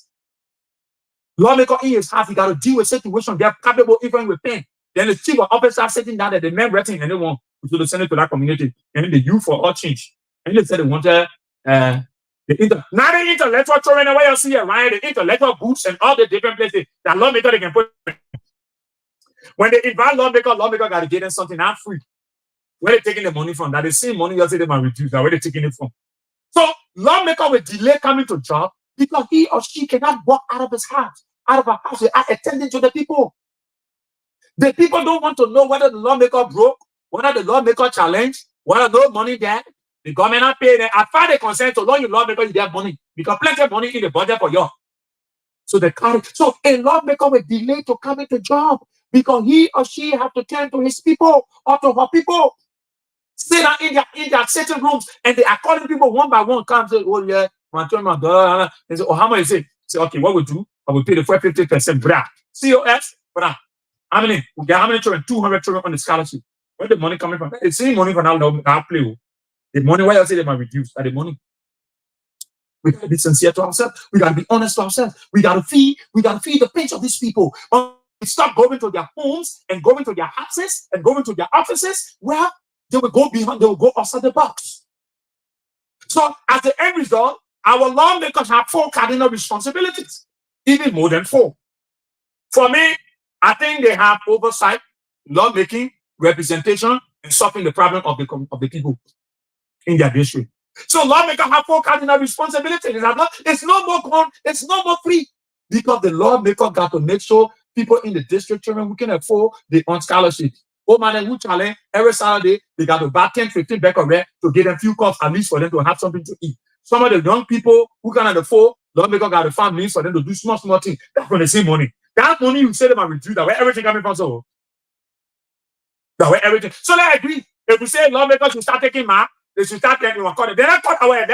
Lawmaker in his house, he got to deal with situation. They're capable even with pain. Then the chief of officer sitting down there, the men writing anyone to the Senate to that community, and the youth for all change. And they said they wanted now the intellectual children away you see right, the intellectual booths and all the different places that lawmaker they can put. When they invite lawmaker got to get them something not free. Where they taking the money from? That the same money you say they might reduce. That where they taking it from? So lawmaker will delay coming to job because he or she cannot walk out of his house, out of her house, without attending to the people. The people don't want to know whether the lawmaker broke, whether the lawmaker challenged, whether no money there. The government not paying them. As far as they concerned, so long you lawmaker, you have money. Because plenty of money in the budget for you. So a lawmaker will delay to come into job because he or she have to tend to his people or to her people. Sit down in their sitting rooms and they are calling people one by one. Come say, oh yeah, they say, oh, how much is it? Say, okay, what we do? I will pay the 50%. Bra. COS, bra. How many? We get how many children? 200 children on the scholarship. Where the money coming from? It's same money for now. Play. The money, why I say they might reduce? The money. We gotta be sincere to ourselves. We gotta be honest to ourselves. We gotta feed the pinch of these people. We stop going to their homes and going to their houses and going to their offices. Well, they will go outside the box. So as the end result, our lawmakers have 4 cardinal responsibilities, even more than 4. For me, I think they have oversight, lawmaking, representation, and solving the problem of the people in their district. So lawmakers have 4 cardinal responsibilities. It's no more free because the lawmaker got to make sure people in the district children who can afford the on scholarship. Oh man, who challenge every Saturday they got to buy 10, 15 back of there to get them few cups at least for them to have something to eat. Some of the young people who cannot afford, lawmaker got to find means for them to do small things. That's from the same money. That money you say them and reduce that where everything coming from. So that where everything. So I agree. If we say lawmakers should start taking mark, they should start taking one corner. They're not cut away.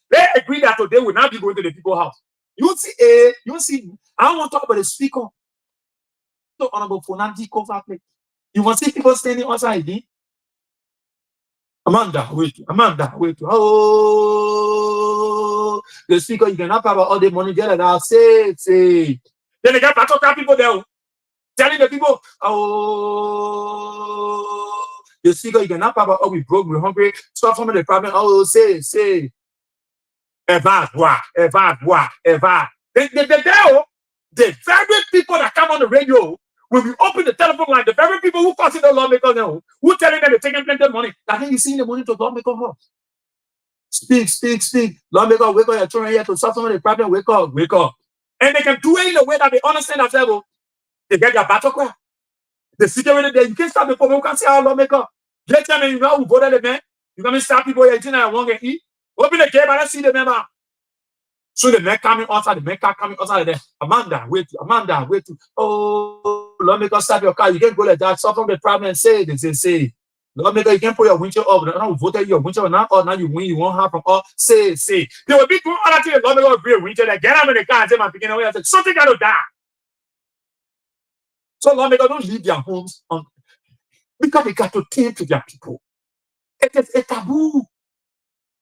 They agree that today will not be going to the people's house. You see, I don't want to talk about the speaker. So honorable Fonandi cover plate. You want to see people standing outside again? Amanda, wait. Oh, the speaker, you cannot have all the money there and I'll say. Then they got battle people there telling the people, oh, the speaker, you cannot have all we broke, we're hungry, stop from the problem. Oh, say. Eva. The very people that come on the radio, when we open the telephone line, the very people who causing the lawmakers now, who telling them they're taking plenty of money, I think you see the money to lawmaker house. Speak. Lawmaker, wake up your children here to solve some of the problem. Wake up. And they can do it in a way that they understand themselves. They get their battle cry. The security there, you can't stop the people who can say our lawmaker. Get them and you know who voted the man. You can stop people here, and I won't get eat. Open the gate, but let's see the member. So the man coming outside, the man car coming outside there. Amanda, wait. Oh, lawmaker, stop your car. You can't go like that. Solve from the problem and say. They say. Lawmaker, you can't put your windshield up. Now voted your windshield now, or now you win, you won't have from all. Say. They will be doing other things. Lawmaker will be a windshield. Like, get out of the car and say, man, picking away. I said, something got to die. So lawmaker don't leave their homes because they got to tend to their people. It is a taboo.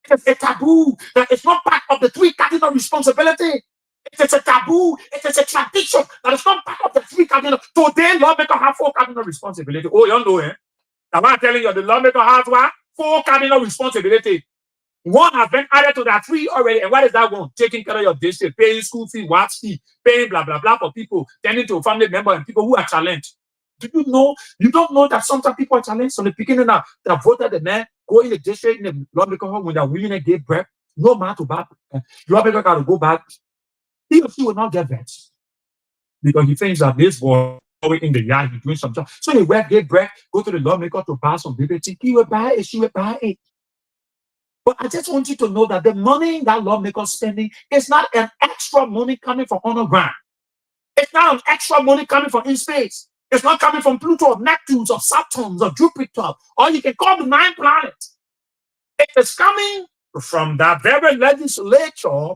That it's not part of the 3 cardinal responsibility. It is a taboo. It is a tradition that is not part of the 3 cardinal. Today, lawmaker have 4 cardinal responsibility. Oh, you know, eh? Now I'm telling you, the lawmaker has what? 4 cardinal responsibility. 1 has been added to that 3 already. And what is that one? Taking care of your district, paying school fee, watch fee, paying blah blah blah for people, tending to family members and people who are challenged. Do you know? You don't know that sometimes people are challenged from the beginning now. That voted the man, go in the district, in the lawmaker home when they're willing to give breath. No man to back. Lawmaker got to go back. He or she will not get vexed because he thinks that this boy in the yard, he's doing some job. So he will get breath, go to the lawmaker to buy some baby. He will buy it, she will buy it. But I just want you to know that the money that lawmakers spending is not an extra money coming from underground. It's not an extra money coming from in space. It's not coming from Pluto, of Neptune's, of Saturn's, of Jupiter, or you can call the 9 planets. It is coming from that very legislature.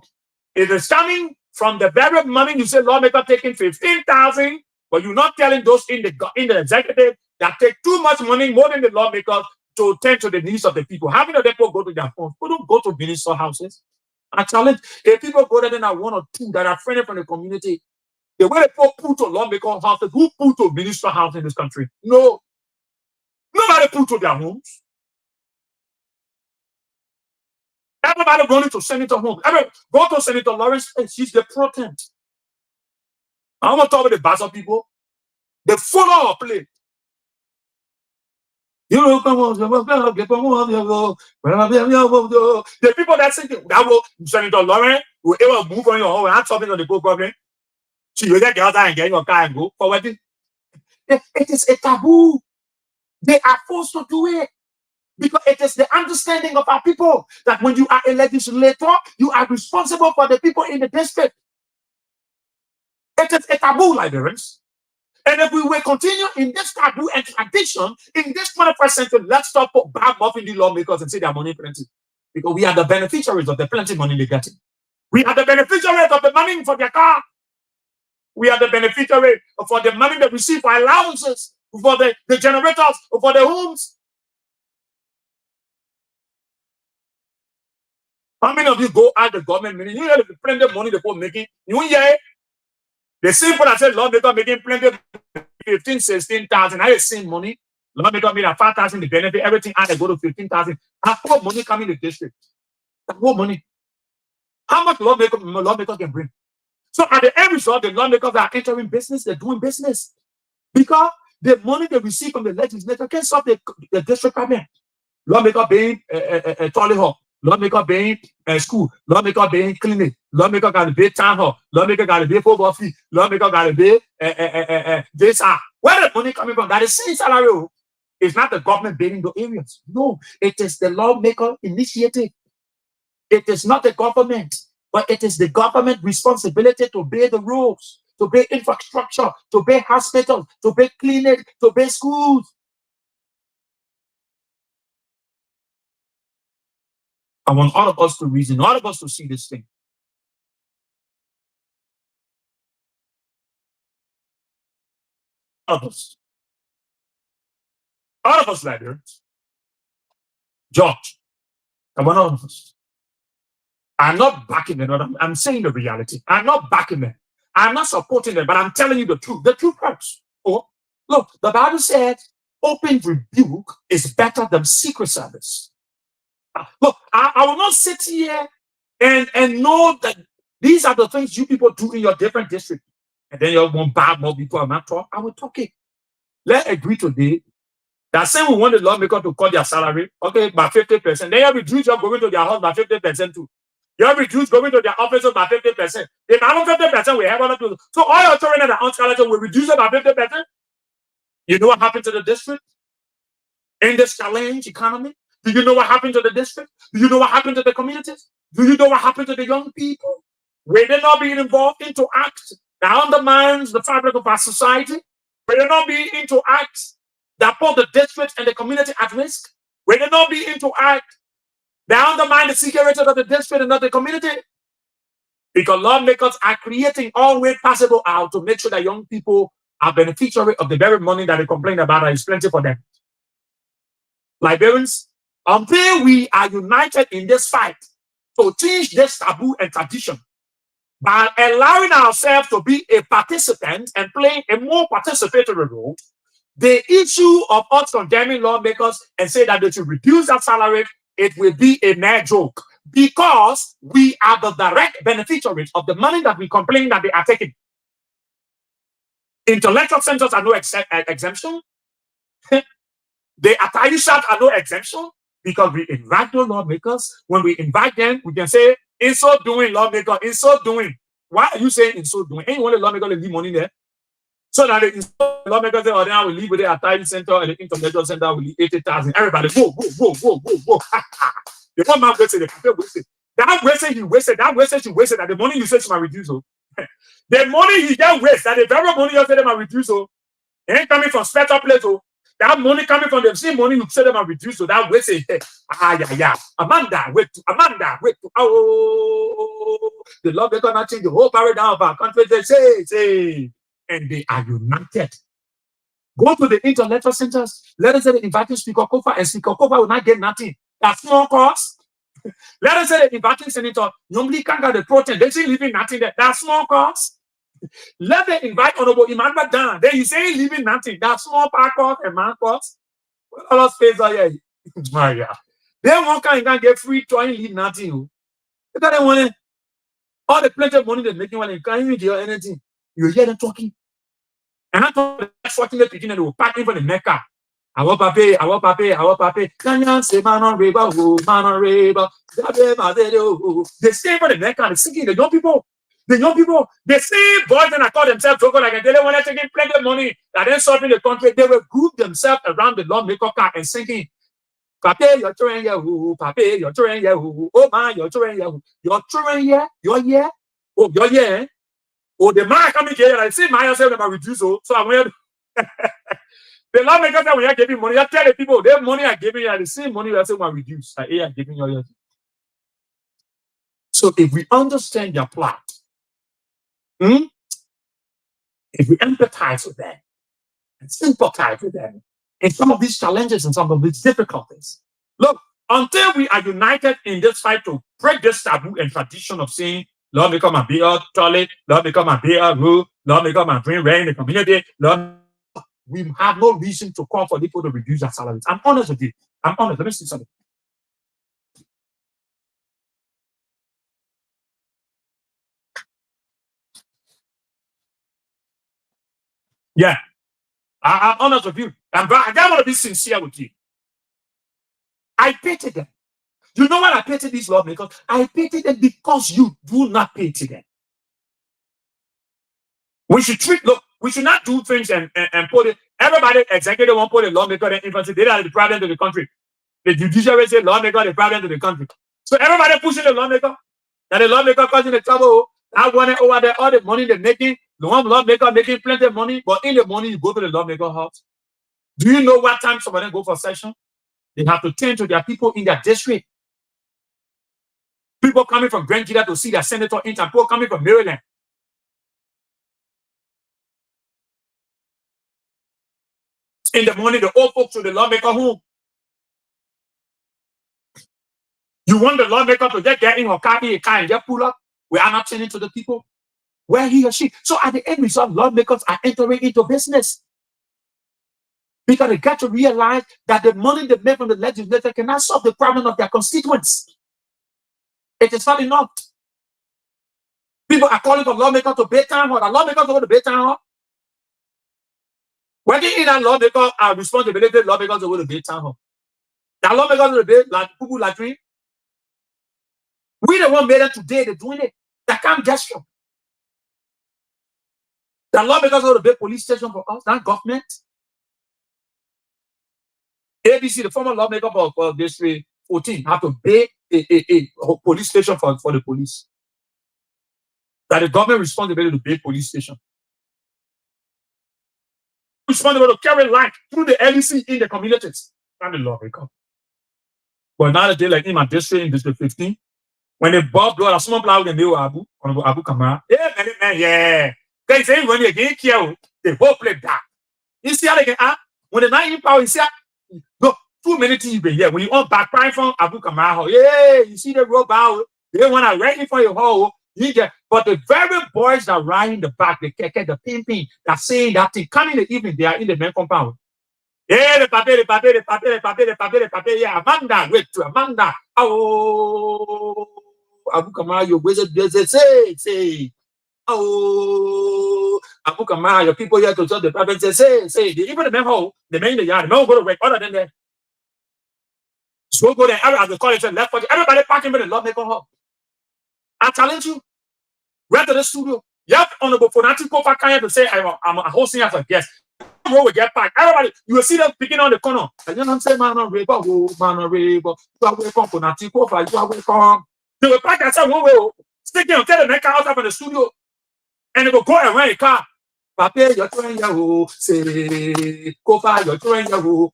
It is coming from the very money you say lawmaker taking 15,000, but you're not telling those in the executive that take too much money, more than the lawmakers, to tend to the needs of the people. How many of them go to their homes? People don't go to minister houses. I challenge, if people go there, then are one or two that are friendly from the community. The way they put to lawmaker houses, who put to minister house in this country? No. Nobody put to their homes. Everybody running to Senator home. Go to Senator Lawrence, and she's the protent. I want to talk about the Baza people. They follow our play. You know, the people that say that will Senator Lawrence will ever move on your home. I'm talking on the book problem. So you get the other and get your car and go forward. It is a taboo. They are forced to do it. Because it is the understanding of our people that when you are a legislator, you are responsible for the people in the district. It is a taboo, Liberians. And if we will continue in this taboo and tradition in this 21st century, let's stop bad muffing the lawmakers and say their money plenty. Because we are the beneficiaries of the plenty money they get. We are the beneficiaries of the money for their car. We are the beneficiaries for the money they receive for allowances, for the generators, for the homes. How many of you go out the government meeting? You hear the plenty of money the people making. You hear the same people that said lawmaker making plenty of 15, 16,000. I same money. Lawmaker made 5,000 the benefit. Everything I go to 15,000. How much money coming in the district? What money? How much lawmaker can bring? So at the end result, the lawmakers are entering business. They're doing business because the money they receive from the legislature can solve the district problem. Lawmaker being a toilet hall. Lawmaker being school, lawmaker being clinic, lawmaker got to be town hall, lawmaker got to be football fee, lawmaker got to be this. Where the money coming from? That is same salary. It's not the government building the areas. No, it is the lawmaker initiative. It is not the government, but it is the government responsibility to build the roads, to build infrastructure, to build hospitals, to build clinics, to build schools. I want all of us to reason, all of us to see this thing. All of us. All of us, Liberians. George, I want all of us. I'm not backing them. I'm saying the reality. I'm not backing them. I'm not supporting them, but I'm telling you the truth. The truth hurts. Oh, look, the Bible said open rebuke is better than secret service. Look, I will not sit here and know that these are the things you people do in your different districts. And then you want bad more people. I'm not talking. I will talk it. Let's agree today that saying we want the lawmaker to cut their salary, okay, by 50%. Then you reduce your going to their house by 50% too. You have reduced going to their offices by 50%. If I don't 50%, we have one to. So all your children that are on scholarship will reduce it by 50%. You know what happened to the district in this challenge economy? Do you know what happened to the district? Do you know what happened to the communities? Do you know what happened to the young people? Were they not being involved into acts that undermines the fabric of our society? Were they not being into acts that put the district and the community at risk? Were they not being into acts that undermine the security of the district and of the community? Because lawmakers are creating all ways possible out to make sure that young people are beneficiary of the very money that they complain about that is plenty for them. Liberians, until we are united in this fight to change this taboo and tradition by allowing ourselves to be a participant and playing a more participatory role, the issue of us condemning lawmakers and say that they should reduce their salary, it will be a mere joke because we are the direct beneficiaries of the money that we complain that they are taking. Intellectual centers are no exemption. The Atayishat are no exemption because we invite the lawmakers. When we invite them, we can say, in so doing, lawmaker, in so doing. Why are you saying in so doing? Ain't you want the lawmaker to leave money there? So that the lawmakers say, oh, then I will leave with the Atayi Center and the Intellectual Center will leave 80,000. Everybody, whoa, whoa, whoa, whoa, whoa, whoa. The one man wasted, the cafe wasted. That wasted, he wasted. That wasted, she wasted. And the money you said she might reduce. Oh. The money he just wasted, and the very money you said they might reduce. Oh. It ain't coming from special place. Oh. That money coming from the same money you said they might reduce. So that wasted. Yeah. Amanda, wait. Amanda, wait. Oh, the Lord they're gonna change the whole paradigm of our country. They say, and they are united. Go to the intellectual centers. Let us say they inviting Speaker Kofa, and Speaker Kofa will not get nothing. That's small cost. Let us say they inviting Senator Normally can't get the protein. They still leaving nothing there. That's small cost. Let them invite Honorable Emmanuel down. Then you say leaving nothing. That's small part cost and man cost. What other space are here? Maria. Then one can get free toy and leave nothing. Because they want all the plenty of money they're making when they can't even do anything. You hear them talking. And I thought that's what they're picking and they will pack in for the Mecca. I want papi. Kanyan say man on river, man on river. They stay for the Mecca, they're singing, the young people, the same boys that I call themselves Jogo like they don't want to take plenty of money that then serving the country. They will group themselves around the lawmaker car and singing. Papi, you're throwing Yahoo, papi, you're throwing Yahoo, oh man, you're throwing Yahoo, you're throwing yeah, you're yeah, oh, you're yeah. Oh, the man coming here, I see myself never reduce. So I'm going to. The lawmakers that when you're giving money, you tell the people, the money I'm giving you, the same money you're saying will reduce. I'm giving you. So if we understand your plot, if we empathize with them and sympathize with them in some of these challenges and some of these difficulties, look, until we are united in this fight to break this taboo and tradition of saying, Lord, make my beer toilet, Lord, make my beer rule, Lord, make my bring rain in the community, Lord, we have no reason to call for people to reduce their salaries. I'm honest with you. I'm honest. Let me see something. Yeah. I'm honest with you. I don't want to be sincere with you. I pity them. You know what I pity these lawmakers? I pity them because you do not pity them. We should not do things and put it. Everybody, executive won't put a lawmaker in infantry. They are the problem to the country. The judiciary say lawmaker the problem to the country. So everybody pushing the lawmaker. And the lawmaker causing the trouble. I want it over there, all the money they're making. The one lawmaker making plenty of money, but in the morning you go to the lawmaker house. Do you know what time somebody go for session? They have to tend to their people in their district. People coming from Grand Gila to see their senator in town. People coming from Maryland. In the morning, the old folks to the lawmaker home. You want the lawmaker to just get in her car and just pull up? We are not tending to the people where he or she. So at the end result, lawmakers are entering into business. Because they got to realize that the money they make from the legislature cannot solve the problem of their constituents. It is not enough. People are calling for lawmakers to pay town hall. The lawmakers go to pay town hall. When they in that lawmaker are responsibility, lawmakers go to pay town hall. The lawmakers will pay like people like me. We the one made it today, they're doing it. They can't gesture. The lawmakers go to pay police station for us, not government. ABC, the former lawmaker for District 14, have to pay a police station for the police. That the government responsibility to pay police station. Responsible to carry light through the LEC in the communities. Not the lawmaker. But now that they like in my district, in District 15, when they bought blood, someone blood and they were Abu Kamara. Yeah, man, yeah. They say when you get killed, they both play that. You see how they get when the night in power, you see look, too many things been here. When you on back from Abu Kamara, yeah, you see the road out. They want to ready for your hole. You get, but the very boys that ride in the back, the keke, the pimping, that saying that thing, come in the evening, they are in the main compound. Yeah, the pape, yeah, Amanda, wait to Amanda. Oh, Abu Kamara, your wizard, say. Oh, Abu Kamara, your people here to tell the pape, say, even the main hole, the main the yard, no go to work other than that. So go there, as the college left for everybody packing with the lawmaker hall. I challenge you. Right to the studio. Yep, honorable Fonati Kofa Kanye to say I'm hosting as a guest. road will get packed. Everybody, you will see them picking on the corner. And you know what I'm saying, man, on river, man, on river. You are welcome for Natiko, you are welcome. They will pack themselves one way, sticking on the neck out of the studio, and they will go and rent a car. Papa, you're trying to say, Kofa, you're trying to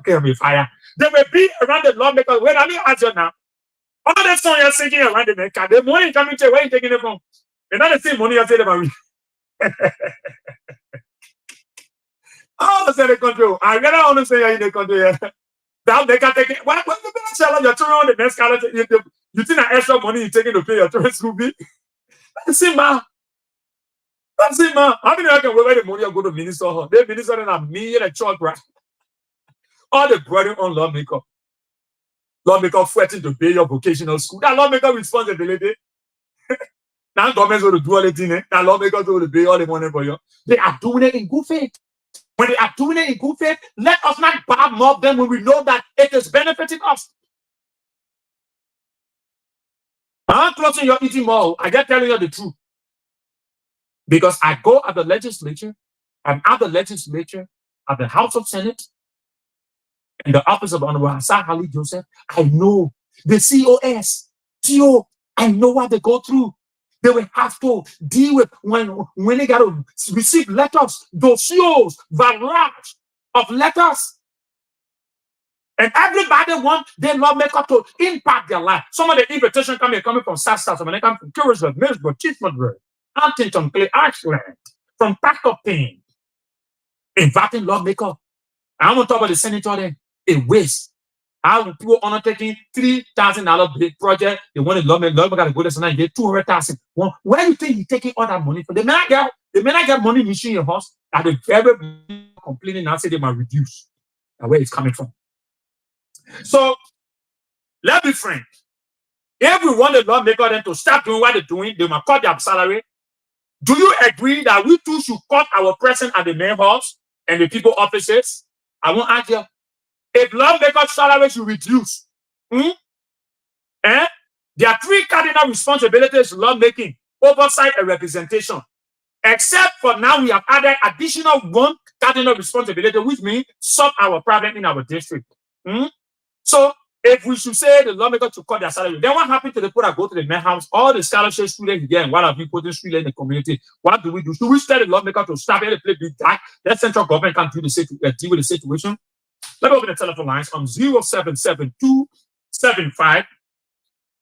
can't be fire. They will be around the lawmakers. When I mean, answer now, all the song you're singing around the neck, the money coming to where you taking it from. And not the same money you're saying about me. All the same control. I gotta understand you're in the country. Now they can take it. What the best seller you're throwing on the next car? You think that extra money you're taking to pay your children's school fee? That's it, man. That's it, man. How many of you can wait the money or go to minister? They minister in a million and church, right? All the burden on lawmaker. Lawmaker fighting to pay your vocational school. That lawmaker responsibility. Now government's going to do all the thing. That lawmakers going to pay all the money for you. They are doing it in good faith. When they are doing it in good faith, let us not badmouth them when we know that it is benefiting us. I'm closing your eating mall. I get telling you the truth. Because I go at the legislature, I'm at the legislature, at the House of Senate, in the office of Honorable Hassan Ali Joseph. I know the COS, TO, I know what they go through. They will have to deal with when they got to receive letters, dossiers, varieties of letters. And everybody wants their lawmaker to impact their life. Some of the invitations coming from Sasta, some of them come from Currisburg, Millsburg, Cheeseman, Huntington, Clay, Ashland, from Packopin. Inviting lawmaker. I want to talk about the senator then. A waste. How people undertaking $3,000 big project. They want a lawmaker got to go there and get 200,000. Well, where do you think he's taking all that money from? They may not get money in machine your house. That the very complaining now say they might reduce. And where it's coming from. So let's be frank. If we want the lawmaker then to start doing what they're doing, they must cut their salary. Do you agree that we too should cut our presence at the main house and the people offices? I won't ask you. If lawmakers' salary should reduce, there are three cardinal responsibilities in lawmaking: oversight and representation. Except for now, we have added additional one cardinal responsibility, which means solve our problem in our district. So if we should say the lawmaker to cut their salary, then what happens to the people that go to the main house, all the scholarship students again, what have you put in students in the community? What do we do? Should we tell the lawmaker to stop and play big guy? That central government can deal with the situation. Let me open the telephone lines on 0772 75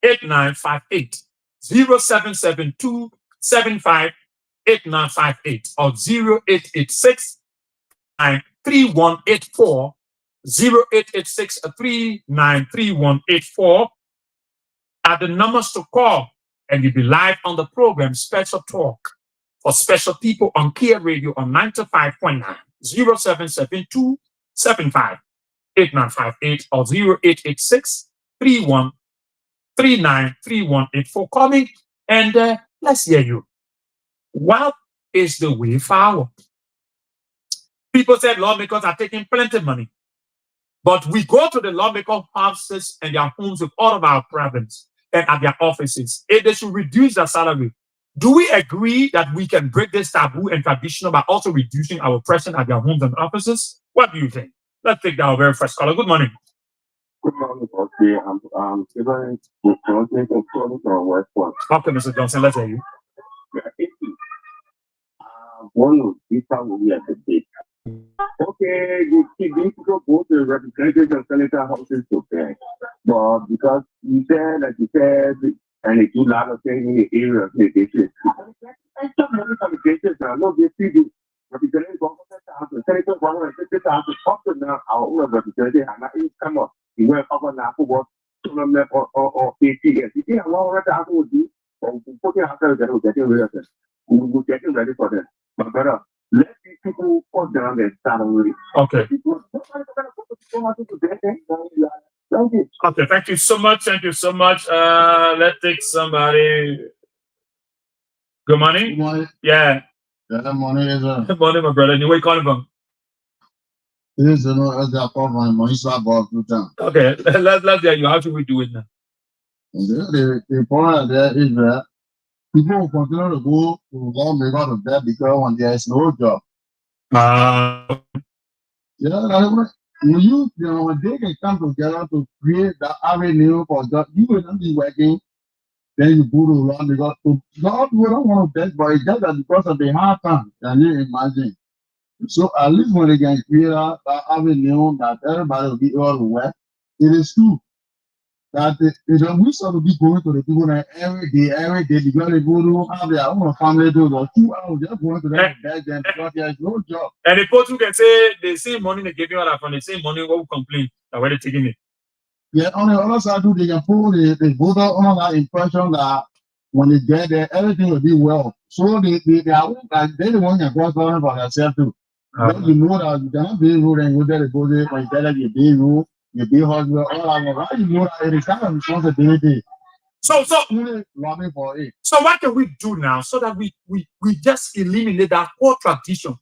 8958. 0772 75 8958 or 0886 3184. 0886 393184 are the numbers to call, and you'll be live on the program Special Talk for special people on Kia Radio on 95.9. 0772 75 8958 or 0886 3139 3184. Coming and let's hear you. What is the way forward? People said lawmakers are taking plenty of money. But we go to the lawmaker houses and their homes with all of our problems and at their offices. If they should reduce their salary, do we agree that we can break this taboo and traditional by also reducing our presence at their homes and offices? What do you think? Let's take our very first caller. Good morning. Good morning, okay. I'm Stephen Johnson from West Point. Okay, Mr. Johnson, let's hear you. One of these will be at the date. Okay, the people go to representatives and senator houses to pay. But because you said, and they do a lot of things in the area of the district. Extra money from the district now, no, they see the representative government houses, senator government, houses, up to now, our own representative, and that is come up. You went up on that for what, or 50 years. You see how long that would do, or put it out there that will get rid of it. We will get ready for that. But better. Let these people put down their salary. Okay. Okay, thank you so much. Thank you so much. Let's take somebody. Good morning. Good morning. Yeah. Good morning, Israel. Good morning, my brother. Where you calling from? This is Okay, let's hear you. How should we do it now? The point there is that people will continue to go to lawmaker to bed because when there is no job, Yeah, when when they can come together to create the avenue for job, you will not be working. Then you go to run because God we don't want to take, but it's just that because of the hard time. Can you imagine? So at least when they can create that avenue that everybody will be able to work, it is true that we sort of be going to the people that every day, because they go to have their own family to the 2 hours just going to them and beg them because there's no job. And the people can say the same money they give you all from the same money what we complain that when they taking it. Yeah, on the other side, too, they can put the voter on that impression that when they get there, everything will be well. So they are like they the one can cross down for themselves too. Because you know that you cannot be rude and go there to go there when you tell them you be rude, you be husband, all that. How you know that it is kind of responsibility. So Only lobbying for it. so what can we do now so that we just eliminate that whole tradition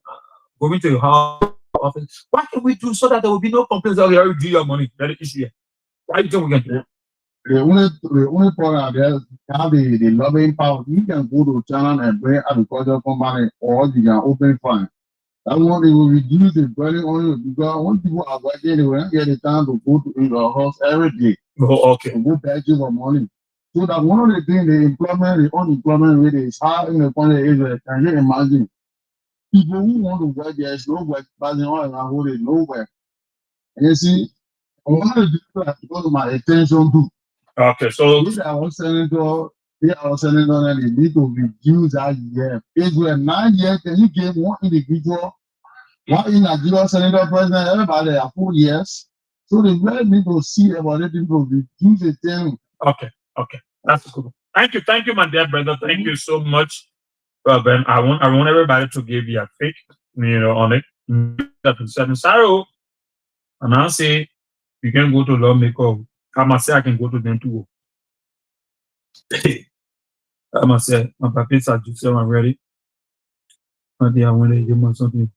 going to your house office? What can we do so that there will be no complaints? Oh, you do your money. That is issue. Why do you think we can do? The only problem there is have the lobbying power. You can go to China and bring agriculture company, or you can open fund. That one they will reduce the burden on you because when people are working, they will not get the time to go to your house every day. Oh, okay. To go back to for money. So that one of the things, the unemployment rate is high in the country of Israel. Can you imagine? People who want to work, there is no work, but they all around who they no work. And you see, one of the people that got my attention to. Okay, so If I was senator, and they need to reduce that year. Israel 9 years, can you give one individual? Why in Nigeria, senator, president, everybody are 4 years. So they really need to see about it to reduce the thing. okay, that's good. Thank you, my dear brother. Thank you so much. Ben, I want everybody to give you a pick, on it. Seven Sarah, and I say you can go to lawmaker. I must say I can go to them too. I must say my papers are just I'm ready. I think I want to give them something.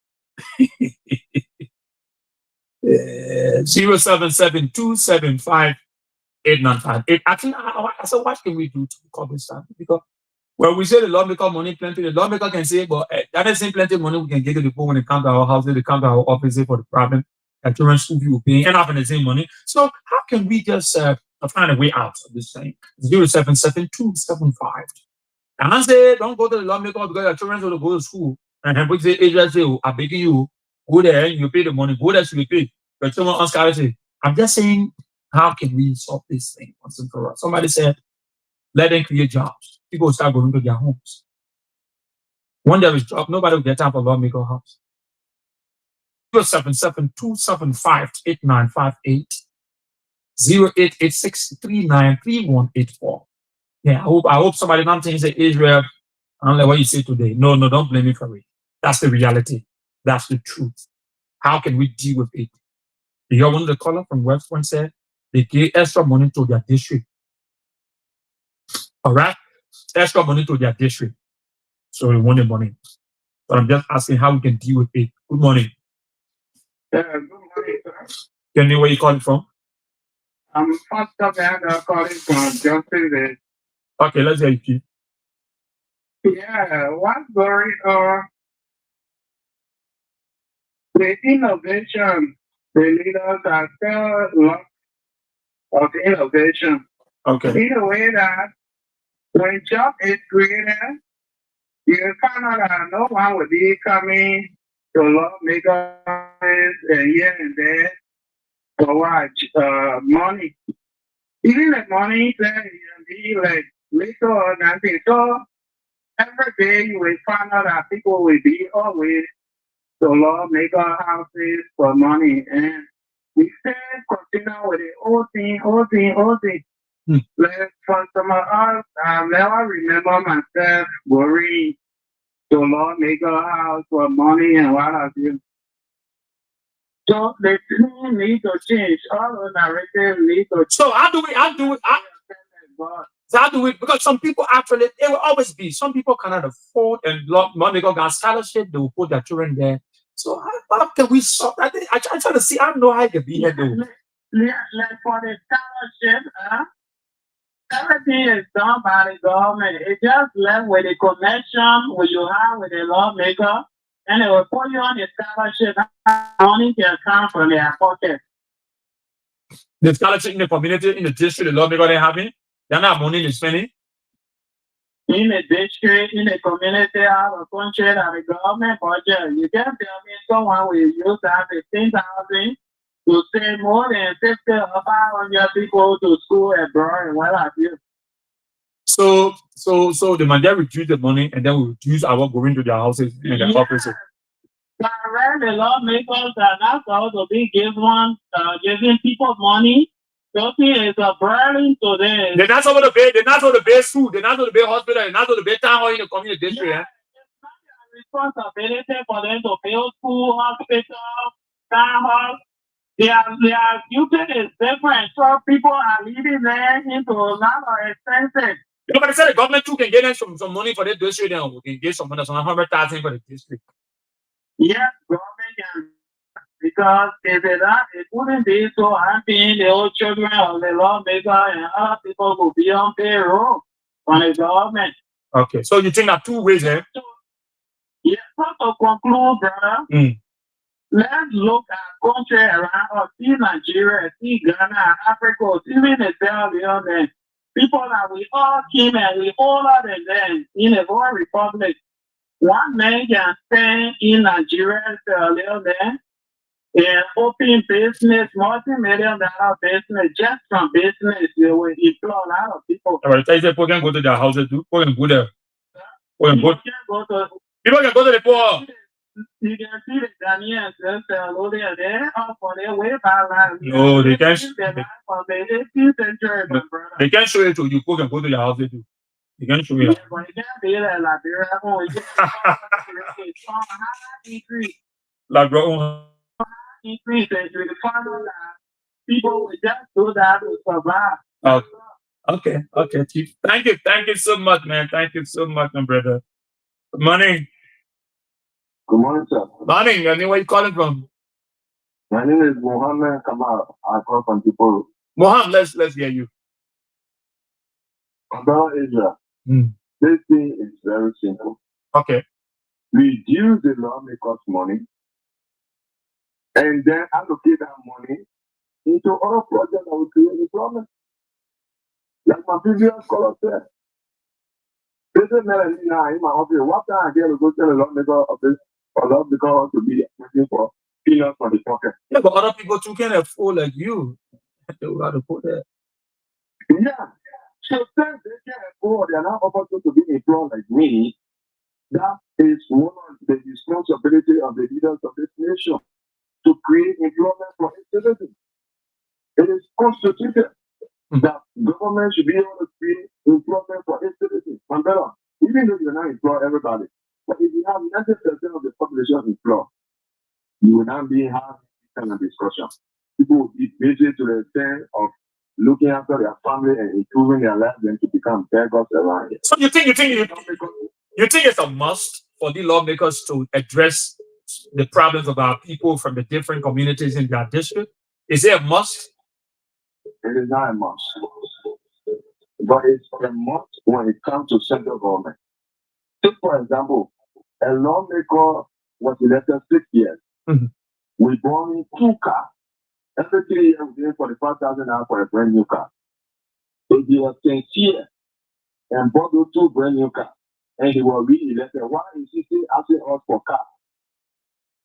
077275895. Actually, I said, what can we do to cover this time? Because well, we say the lawmaker money plenty. The lawmaker can say, but that is plenty of money we can give to the people when they come to our houses, they come to our offices for the problem. That children's school fee will pay, end up in the same money. So how can we just find a way out of this thing? 0772758. And I say, don't go to the lawmaker because your children will go to school. And we say, Israel say, oh, I'm begging you, go there, you pay the money, go there, so you pay. But someone else can say, I'm just saying, how can we solve this thing once and for all? Somebody said, let them create jobs. People will start going to their homes. When there is job, nobody will get time for lawmaker house. 07727589558 0886393184. Yeah, I hope somebody not saying say Israel, I don't know what you say today. No, don't blame me for it. That's the reality. That's the truth. How can we deal with it? You hear one of the caller from West Point said they gave extra money to their district. All right? Extra money to their district. So we want the money. But I'm just asking how we can deal with it. Good morning. Good morning, sir. Can you know where you calling from? I'm Pastor Vander calling from Johnson. Okay, let's hear you. Yeah, what's going on? The innovation, the leaders are still lots of innovation. Okay. In a way that when job is created, you cannot no one will be coming to lawmakers and here and there for what money. Even the money then you be like little or nothing. So every day you will find out that people will be always to lawmaker houses for money, and we still continue with the old thing. Like for some of us, I never remember myself worrying to lawmaker house for money and what have you. So the thing need to change. All the narrative need to change. So how do it? Because some people actually, it will always be. Some people cannot afford and money got scholarship, they will put their children there. So how can we solve that? I try to see, I don't know how I can be here though. Like for the scholarship, everything is done by the government. It just left with the connection when you have with the lawmaker. and they will put you on a scholarship. Money can come from their pocket. The scholarship in the community, in the district, the lawmaker they having, they're not money is spending. In the district, in the community, out of country, and the government budget, you can tell me someone will use that 15,000 to send more than 50 or 500 people to school abroad and what have you. So the man they reduce the money and then we reduce our going to their houses and their offices. Correct, the lawmakers are not supposed to be giving people money. Something is a burden to them. They're not supposed to pay. They're not supposed to pay school. They're not supposed to pay hospital. They're not supposed to pay town hall in the community district. Yeah, it's not their responsibility for them to build school, hospital, town hall. Their duty is different. So people are leading them into a lot of expenses. Yeah, but they said the government too can get them some money for the district. Then we can get some money, some 100,000 for the district. Yes, government can, because if it not, it wouldn't be so happy. The old children of the lawmaker and other people will be on payroll from the government. Okay, so you think that two ways, eh? So, yes, to conclude, brother. Let's look at country around us, see Nigeria, see Ghana, Africa, even the Sierra Leone, people that we all came and we older than them in the whole republic. One man can stand in Nigeria, Sierra Leone, and open business, multi-million-dollar business, just from business. They will employ a lot of people. Right, I said people can go to their houses too. People can go there. People can go to the poor. You can see the Ghanaians and they're off on their way by land. No, they can't. From the 18th century, my brother. They can't show it to you. People can go to your house too. They can't show you. Yeah, but it can't be that Liberia. Increase. Like bro. Increase and you find out that people will just do that to survive. Okay, Chief. Thank you so much, man. Thank you so much, my brother. Good morning. Good morning, sir. Morning. Where are you calling from? My name is Mohammed Kamal. I call from people. Mohammed, let's hear you. About Israel, this thing is very simple. Okay. Reduce the lawmakers' money and then allocate that money into other projects that will create employment. Like my previous caller said. This is not in my office. What time I get to go tell the lawmaker office or lawmaker to be looking for peanuts from the pocket? Yeah, but other people too can afford like you. They will have to put that. Yeah. So since they can afford, they are not opportunity to be employed like me. That is one of the responsibility of the leaders of this nation to create employment for its citizens. It is constituted that government should be able to create employment for its citizens. And better, even though you not employ everybody, but if you have 90% of the population employed, you will not be having this kind of discussion. People will be busy to the extent of looking after their family and improving their lives and to become beggars around here. So you think it's a must for the lawmakers to address the problems of our people from the different communities in their district? Is it a must? It is not a must. But it's a must when it comes to central government. Take, for example, a lawmaker was elected 6 years. We bought him 2 cars. Every 3 years, we gave 45,000 for a brand new car. If he was sincere and bought those 2 brand new cars, and he was re-elected, why is he still asking us for cars?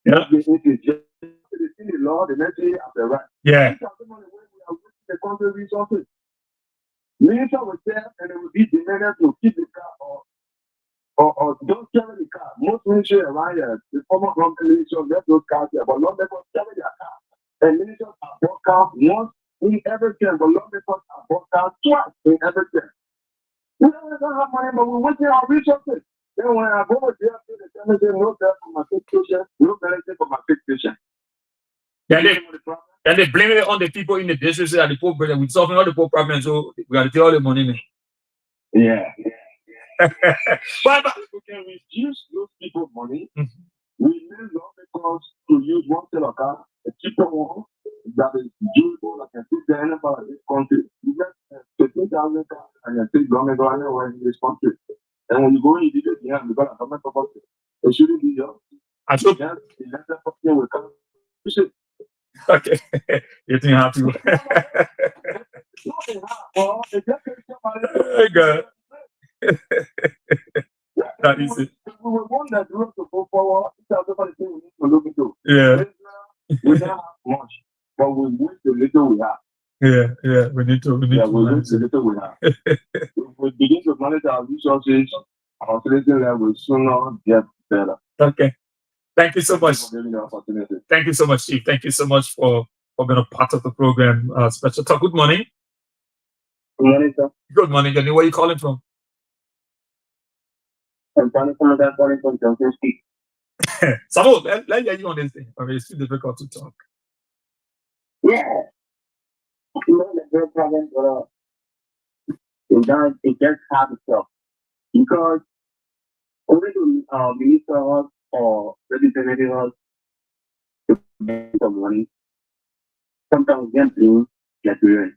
Yeah. If it's just the law, the next day after right. Yeah. The country resources. Minister will tell and it will be demanded to keep the car or don't carry the car. Most ministers around here, the former government ministers left those cars here, but not because carry their car. And ministers are bought cars once in every term, but not because are bought cars twice in every term. We don't have money, but we're wasting our resources. Then when I go there, they tell me no debt for my sick patient, no benefit for my sick patient. And they blame it on the people in the district that the poor brother, we're solving all the poor problems, so we got to take all the money in. Yeah. but we can reduce those people's money. We need lawmakers to use one set of car, a cheaper one that is durable, that can fit the anybody in this country. You get 15,000 cars and you take lawmakers anywhere in this country. And when you go in, you do it behind, because government property, it shouldn't be yours. I hope. Okay. You think happy? Oh God. That is it. Yeah. We don't have much, but we wish the little we have. Yeah. We need to. We wish the little we have. If we begin to manage our resources, our citizen level will sooner get better. Okay. Thank you so much. Thank you so much, Chief. Thank you so much for being a part of the program. Special talk. Good morning. Good morning, sir. Good morning, Johnny. Where are you calling from? I'm calling from Johnson Street. Samuel, let me hear you on this thing. I mean, it's too difficult to talk. Yeah. You know, the real problem for us it just have itself. Because only the ministers or representatives to get some money, sometimes get blame Nigerians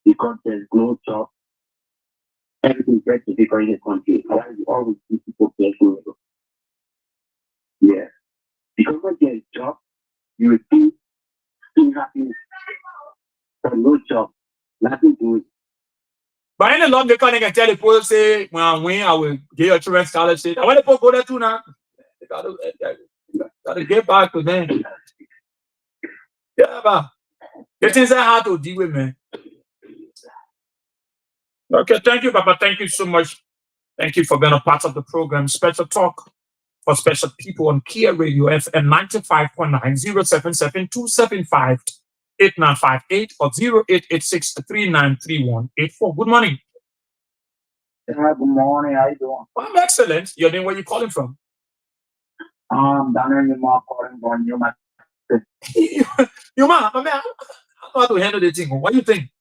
because there's no job. Everything gets difficult in the country. Why you always see people getting it? Yeah. Because when there's a job, you will see happiness. But no job, nothing to it. But in the long, they can't tell the people say, when I win, I will get your children scholarship. I want to go there too now. They gotta get back to them. Yeah, but the things are hard to deal with, man. Okay, thank you, Papa. Thank you so much. Thank you for being a part of the program. Special talk for special people on Kia Radio FM 95.9 077 275 8958 or 0886 393184. Good morning. Good morning. How you doing? I'm excellent. Your name, where you calling from? Down in Yuma, calling from Yuma. Yuma, I mean, how to handle the thing? What do you think?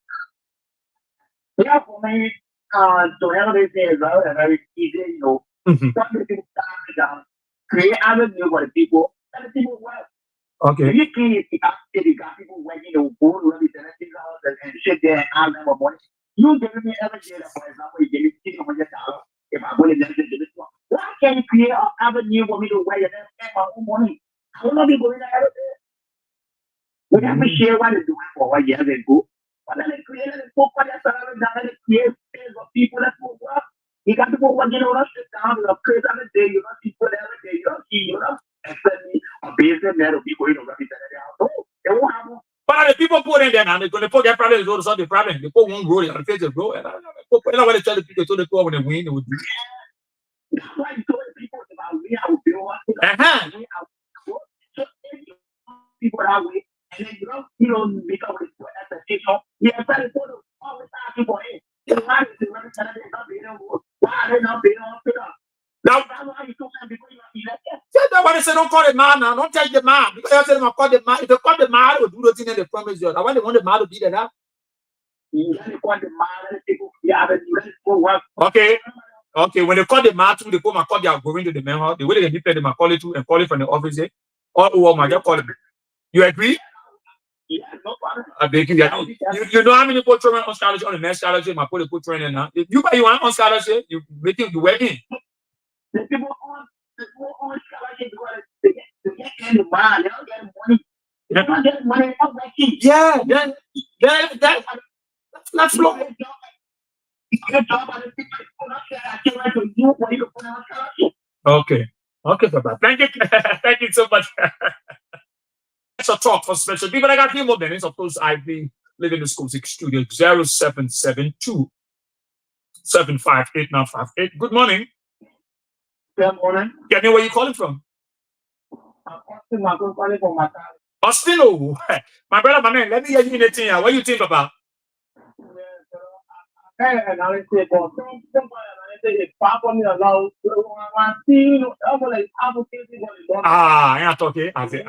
Yeah, for me, to handle this thing is very easy, you know. Some people down, create avenue for the people, and the people work. Okay. You can't if you got people working, you know, board representatives and sit there and ask them about money. You giving me every day, for example, you give me $100 if I go to this one. Why can't you create an avenue for me to work and then spend my own money? I don't know people in the everything. We have to share what they're doing for what years ago. But then they created a book for their salary down and they create space for people that will work. You got people working on us sit down in a place every day, you don't see people every day, you don't see, you know, except me, a businessman or people, you know, representing their house. No, they won't have one. But the people put in there now, they're going to put their problem to solve the problem. The people won't grow, they're going to face the grow. And I don't know what they tell the people to the poor when they win, they would do. That's why you told people about me, I would build one. So people that way. And then you don't become a expectation. Yeah, but it's always ask people, hey, why is the representative not being on board? Why are they not being on board? Now, that's why you told them before you are elected. That's why they say don't call the man now, don't take the man. Because I said them call the man. If they call the man, they will do the thing that they promise you. Now when they want the man to be there now. They call the man, people, yeah, but you go work. Okay. Okay, when they call the man too, they come and call their going to the main house. The way they can depend them and call it too and call it from the office. Oh my God, call it. You agree? Yeah, no problem. You know how many people training on scholarship on the next scholarship? I put a good training now. If you want on scholarship, you working. The people on scholarship because they get the money, they don't get money. They don't get money, not working. Yeah, that's flow. Your job and the people not share that to you when you put on scholarship. Okay, Papa. Thank you. Thank you so much. Special talk for special people. I got a few more minutes. Of course, I've been living in the School 6 Studio 0772 758 Good morning. Good morning. Get me where you calling from? I'm calling from my town. Austin, oh, my brother, my man, let me hear you in the thing. What do you think about? I'm talking. I say,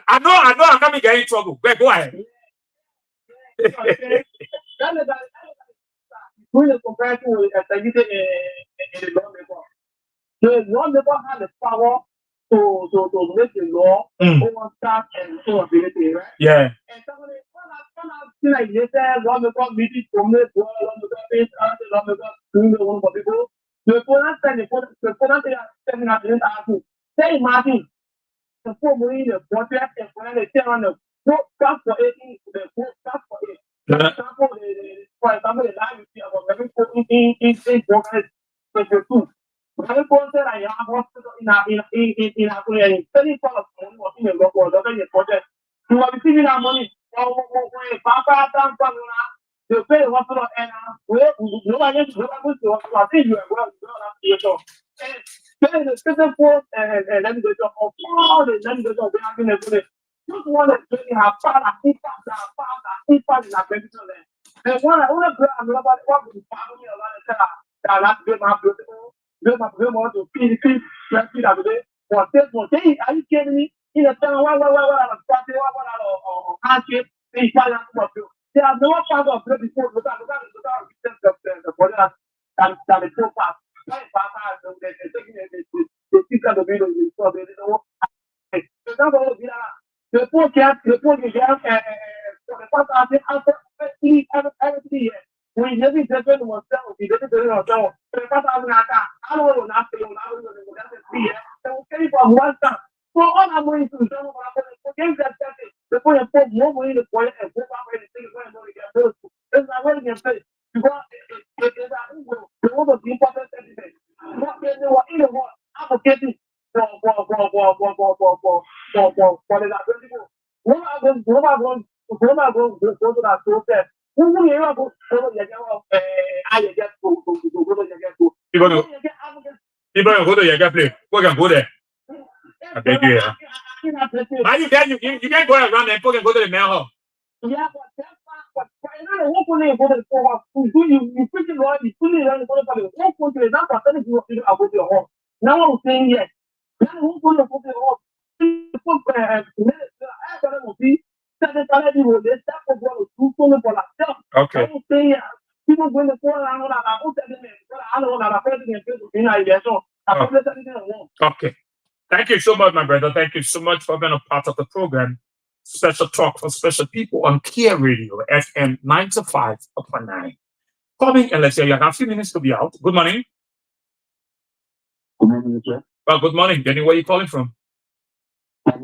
I know I'm coming to get in trouble. Go ahead. The lawmaker has the power to make the law over staff and ability, right? Yeah. And somebody like they said, lawmaker meeting from the lawmaker face, lawmaker doing the one for people. Le point termine à say Martin, the four marine, the portrait, and when they tell on the book, for it, the book, for it. For example, the line you see about every in progress, with the two. Every person I am hospital in a study for money was in a local or the project. You are receiving that money. Papa, they pay the hospital and nobody else to I think you are well, you don't have to then the second force and let me go to all the let me go to having a good. Just want to really have fun and impact in that medical land. And one I want to pray and nobody want to follow me a lot of time that I have to get my beautiful to PDP, that today. For this one, are you kidding me? In a town, what, hardship, they find out what to. There are no part of the before without the body that is so fast. Le point qui vient pour le pas assez every year. We never depend on ourselves. We never depend on ourselves. Le pas assez I don't know not to so okay for one time. So all I'm going to do forget that the point of more money to point and put up anything when to get those. It's not what you can say. Because the most important thing what they do in the world, advocating for the people. What am I going to that protest? Who will you go to I get to go to People go to your play. We can go there. I beg you. Why you can't go around and go to the mail hall. Yeah, but hopefully go to the court. You pretty well, you fully learn to go to the hopefully not for 30 people to go to your home. Now I'm saying yes. Then hopefully go to your home. Okay. I'm saying people going to fall around Okay. Thank you so much, my brother. Thank you so much for being a part of the program. Special talk for special people on Kia Radio, FM 95.9. Coming, and let's say you have a few minutes to be out. Good morning. Good morning, sir. Well, good morning. Danny, where are you calling from? I'm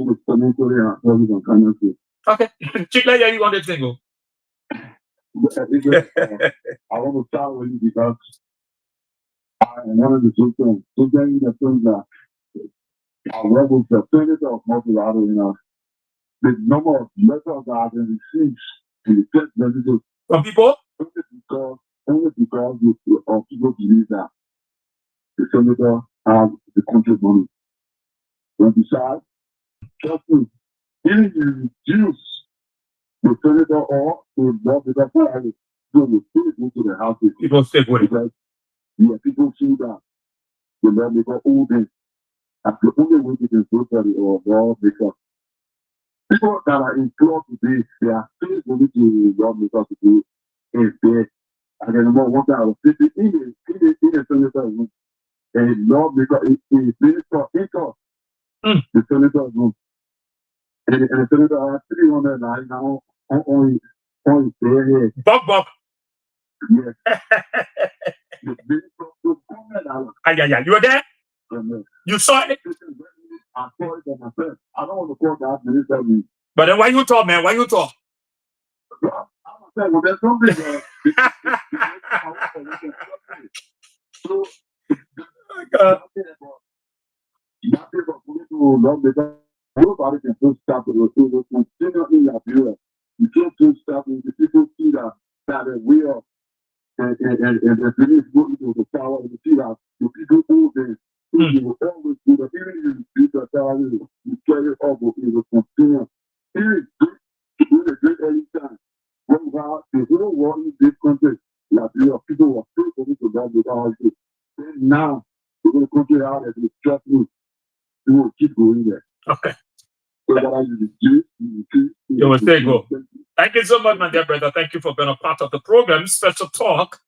okay. Chikla, yeah, you want the single? I want to start with you because I wanted to do things. Today, the things that I work with the senator of Multilateral, the number of letters that have been received in the first messages. From people? Only because people believe that the senator has the country's money. But besides, just to even reduce the senator or the lawmaker salary, so will still go to the house. People stay with it. Because people see that the lawmaker owes them. That's the only way they can go for the lawmaker. People that are employed today, they are still going to the lawmaker to do it there. I can remember one time I was sitting in the senator room, and lawmaker is minister in the senator room. And the senator has 300 now on his head. Bob. Yes. The minister yeah. You were there? You saw it? I saw it for myself. I don't want to call that minister. But then why you talk, man? Why you talk? Well, there's something so, nobody can put stuff in the field. Continue in your viewer. You can't put stuff in the people see that the will and the police go into the power and see that the people who they you will always do that. Even if you do the power, you carry up, it will continue. Even if you do a great early time. When the whole world in this country, people were still going to God without it. Then now, we're going to country out and trust me. We will keep going there. Okay. So that you will stay go. Thank you so much, my dear brother. Thank you for being a part of the program. Special talk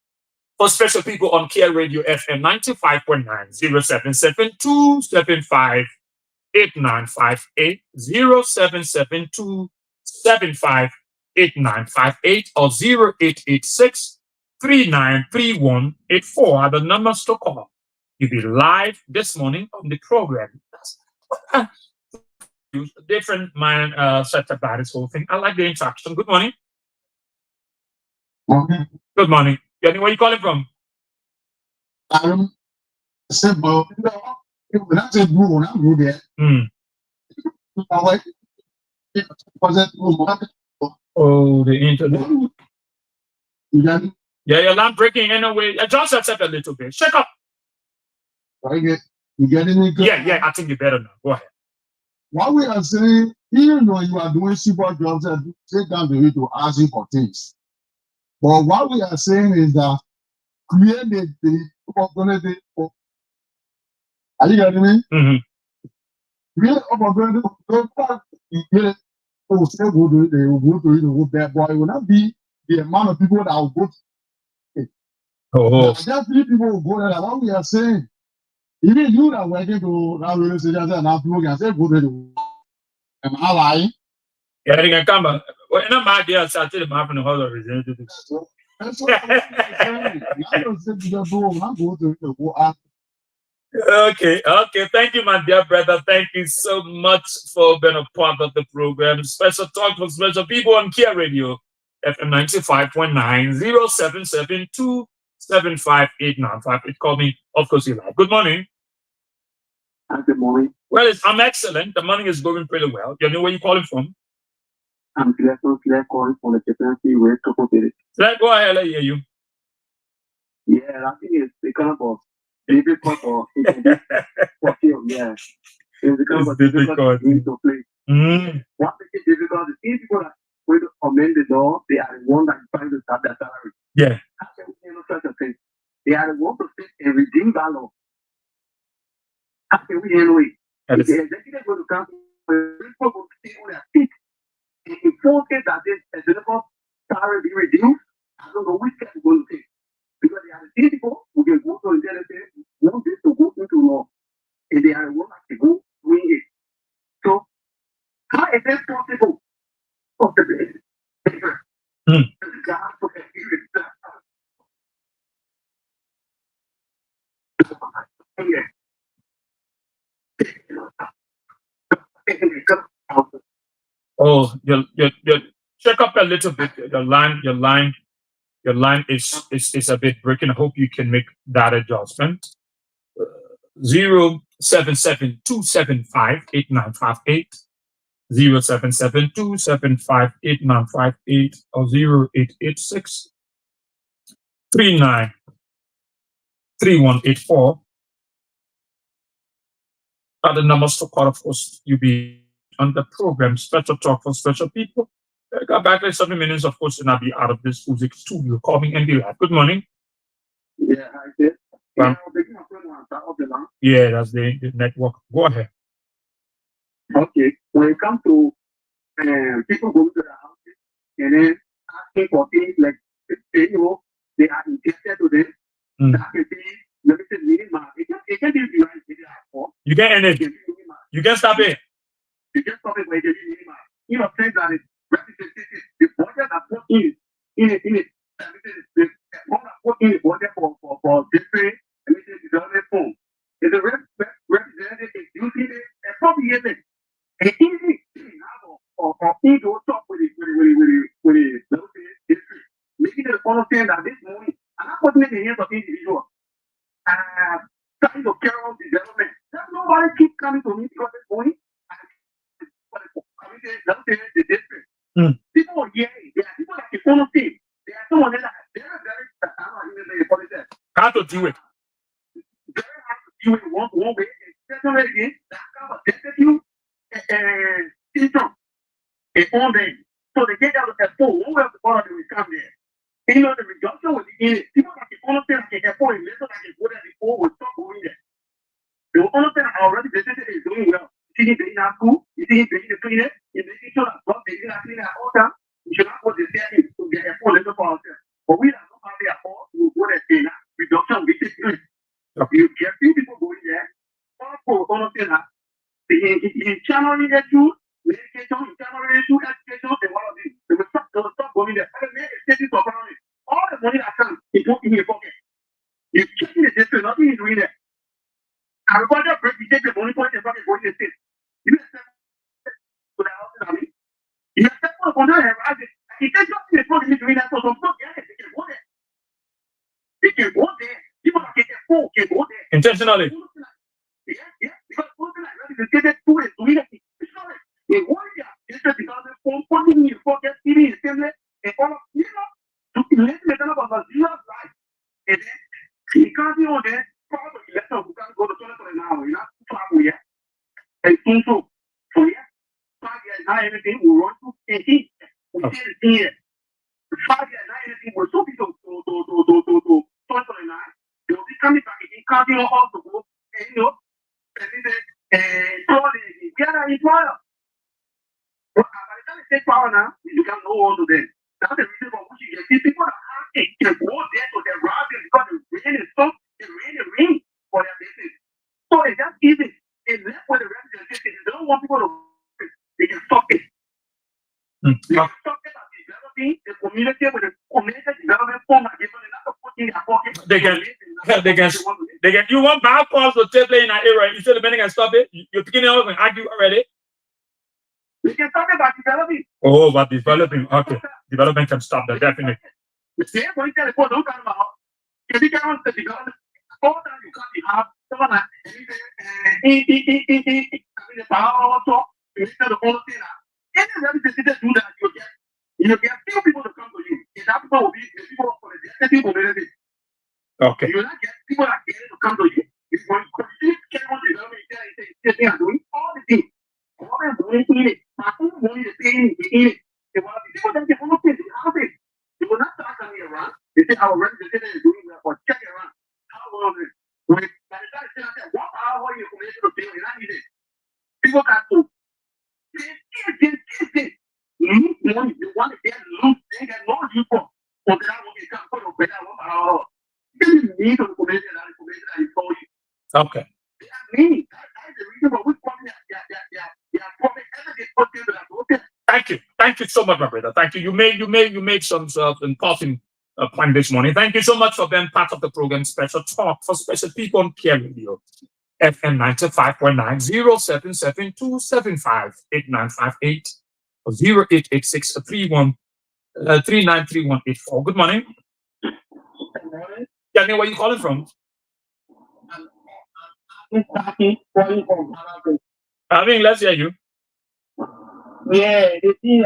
for special people on Kia Radio FM 95.9 0772 75 8958 0772 75 8958 or 0886 393184 are the numbers to call. You be live this morning on the program. Different mind set about this whole thing. I like the interaction. Good morning. Okay. Good morning. Where you calling from? Simple. When I said go, when I go there, oh, the internet. Yeah, your lamp breaking anyway. Just accept a little bit. Shake up. You getting me? Yeah, I think you better now. Go ahead. What we are saying, even though you are doing super jobs and take down the way to asking for things. But what we are saying is that create the opportunity for. Are you getting me? Create opportunity for create. Oh, say go to they will go to it, go there, but it will not be the amount of people that will go to it. Just 3 people will go there. That's what we are saying. Even you that working to that radio station and now people can say go to it. Am I lying? Yeah, they can come back. Well, not my dear, so I tell them I'm having a whole lot of reason. That's what I'm saying. I don't say to the door, not go to it, go ask. Okay. Thank you, my dear brother. Thank you so much for being a part of the program. Special talk for special people on Kia Radio, FM 95.9, 0772-75895. It called me, of course, you live. Good morning. Good morning. Well, I'm excellent. The morning is going pretty well. You know where you're calling from? I'm Sieh calling from the Chaplaincy West Coco City. Sieh, go ahead, I hear you. Yeah, I think it's kind of difficult for film, yeah. It's kind of difficult to play. What makes it difficult is if people are going to amend the law, they are the one that is trying to start their salary. Yeah. How can we handle such a thing? They are the one to sit and redeem that law. How can we handle it? If the executive going to come, the people will stay on their feet and enforce it that this executive salary be reduced. I don't know which step we're going to take. Because they are the same people who can go to the intelligence, want this to go into law, and they are the ones that can go doing it. So, how is that possible? Oh, you check up a little bit. Your line is a bit breaking. I hope you can make that adjustment. 077-275-8958, 077-275-8958, or 0886-39-3184 are the numbers to call. Of course, you'll be on the program, Special Talk for Special People. I got back like 7 minutes, of course, and I'll be out of this music studio. Call me and be live. Good morning. Yeah, I did. Yeah, that's the network. Go ahead. Okay. When it comes to people going to the houses and then asking for things like, they are interested to them, that can be, let me say, minimum. It can be behind the for. You can end it. You can stop it. You can stop it, but it can be minimum. You know, things that is representative. The budget that put in it. The one that put in the budget for different, let me say, development fund. Is the representative is using it appropriately. And easy or ego talk with it, history. Making it understand that this morning, I'm not putting it in the hands of individuals. Trying to carry on development. There's nobody keep coming to me because this morning, the district. People, yeah, people that can understand. There are someone that are very, how to do it. Very hard to do it one way. And second way again, that kind of execute symptom. And on them. So they get out of that full. One way or the other, they will come there. And, you know, the reduction was in it. People that can understand, that can afford it, listen, that can go there before will stop going there. They will understand already the business is doing well. You see him being at school, you see him being the cleaner, you're making sure that God is not cleaning at all time. You should not put the setting to get a full little for ourselves. But we are not having a full, we will go there and reduction will be taken. You get few people going there, all for understand that in channeling their truth, medication, in channeling their truth, education, and one of these. They will stop going there. And then it's taking to all the money that comes, it's put in your pocket. You're checking the district, nothing is doing there. I'm going to take the money point and fucking go to the you accept what I mean? You accept what I have. He said, you're supposed to be doing that for some fuck. Yeah, they can go there. They can go there. People can get full, can go there. Intentionally. Yeah. Because they get that food and doing it. It's not like they want it. It's just because they're putting you forget TV and similar and all of you know. To let me tell about zero life. And then he can't be on there. Probably let them go to toilet now. You know, travel here. And so yeah. 5 years now, everything will run to and eat. We say the thing here. 5 years now, everything will so be to now. They'll be coming back again, counting on all to go. And you know, and we are in trial. But by the time they take power now, you can know all to them. That's the reason for which you see people that have it can go there to their robbing because the rain is so the rain for their business. So it's just easy. It's left for the representation. They don't want people to they can stop it. They can stop it by developing the community with the community development fund and giving it up put in their pocket. They can you want bad calls to table in an area instead of letting us stop it. You're picking it up and argue already. We can talk about developing. Oh, but developing, okay. Development can stop that, definitely. The same way that people don't talk about if you can't the development, all that you can't have someone like the power also, you need the whole thing. Any representative do that, you get few people to come to you. And that people will be the people for the people benefit. Okay. You will not get people that get to come to you. It's going to continue to carry on development and doing all the things. All the money in it. My own money is paying in it. They want to people that they want to pay the office. They will not start coming around. They say our representative is doing well or check around. How well is it? When by the time they say, what hour you committed to pay? And I need it. People got to they want to get loose, they get lost you for. So that will become put up better one hour. You need to commit that I told you. Okay. That means that's the reason why we probably probably everything put together. Thank you so much, my brother. Thank you. You made some important point this morning. Thank you so much for being part of the program. Special talk for special people on Care Radio. FM 95.9 077275 8958 or 0886 393184. Good morning. Good morning. Tell me where you calling from. I mean, let's hear you. Yeah, the thing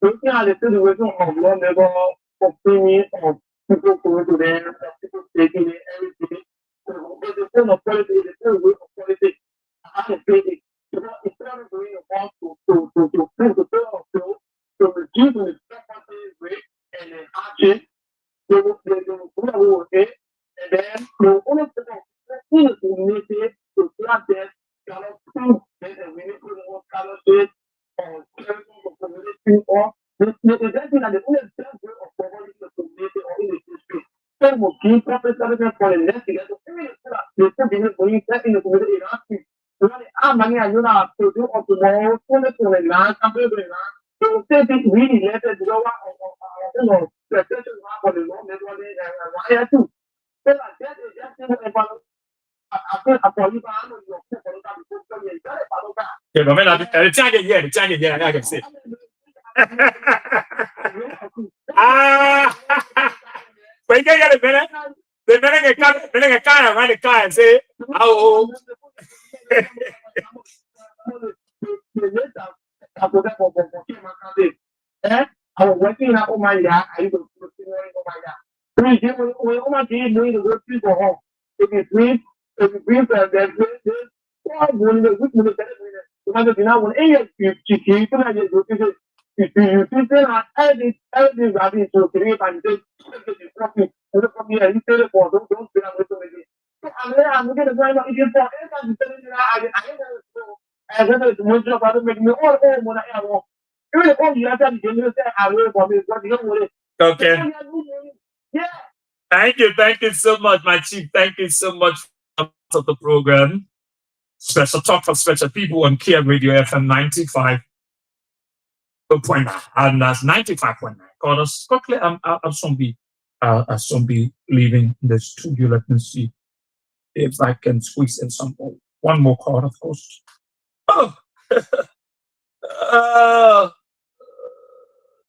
looking at the situation of law labor, opinion of people going to them, people taking it, everything. But the form of politics, the same way of politics, how to pay it. Because it's not going about to reduce the property rate and then action. They will put away it, and then the only thing that is needed to grab them cannot prove that we need to more scholarship or community or the exactly that the only best way of providing the community or in the district. Some will give proper services for the next year. So even if they still be going in the community in asking, money and you know to do up tomorrow, for the land, something like that. So say this really related to lower or the station for the law, maybe why too. So that is just about I can say. But you get a minute. The minute I come around the car and say, "Oh." I was working out my yard. I used to work on my yard. We almost did doing the work people home. If you breathe, there's one that we can look at it. Because you know, when you see that you see everything having to create and just look from here, you say it for don't be with me. So I'm going to find out if you're I don't know much about it, making me all when I walk. You have to say, I will for me, but you don't want it. Okay. Yeah. Thank you so much, my chief. Thank you so much for the program. Special talk for special people on Kia Radio FM 95.9 and that's 95.9. Call us quickly. I'm soon be leaving the studio. Let me see if I can squeeze in some more. One more call, of course. Oh,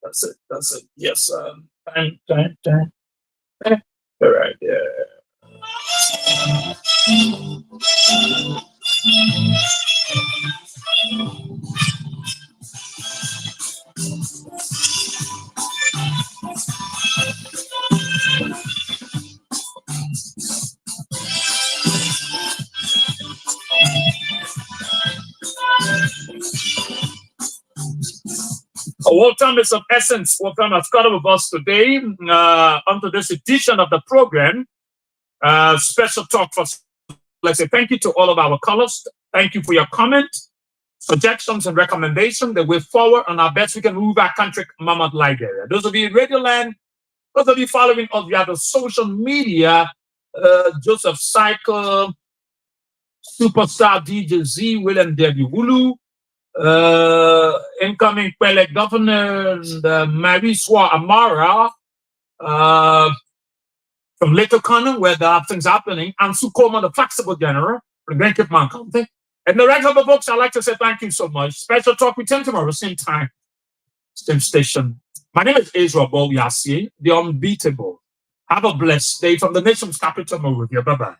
that's it. That's it. Yes. Time. All right. Yeah. What time is of essence? What time has got with us today onto this edition of the program? Special talk for. Let's say thank you to all of our callers. Thank you for your comments, suggestions, and recommendations. The way forward on our best we can move our country, Mama Liberia. Those of you in Radio Land, those of you following us via the social media, Joseph Cycle, Superstar DJ Z, William W. Wulu, incoming Pele Governor, Marie Swa Amara, from Little Connor, where there are things happening, and Sukoma, the flexible general, from Grand Cape Mount County. And the rest of the folks, I'd like to say thank you so much. Special talk with 10 tomorrow, same time, same station. My name is Israel Boye-Weah, Sieh, the unbeatable. Have a blessed day from the nation's capital, Monrovia. Bye-bye.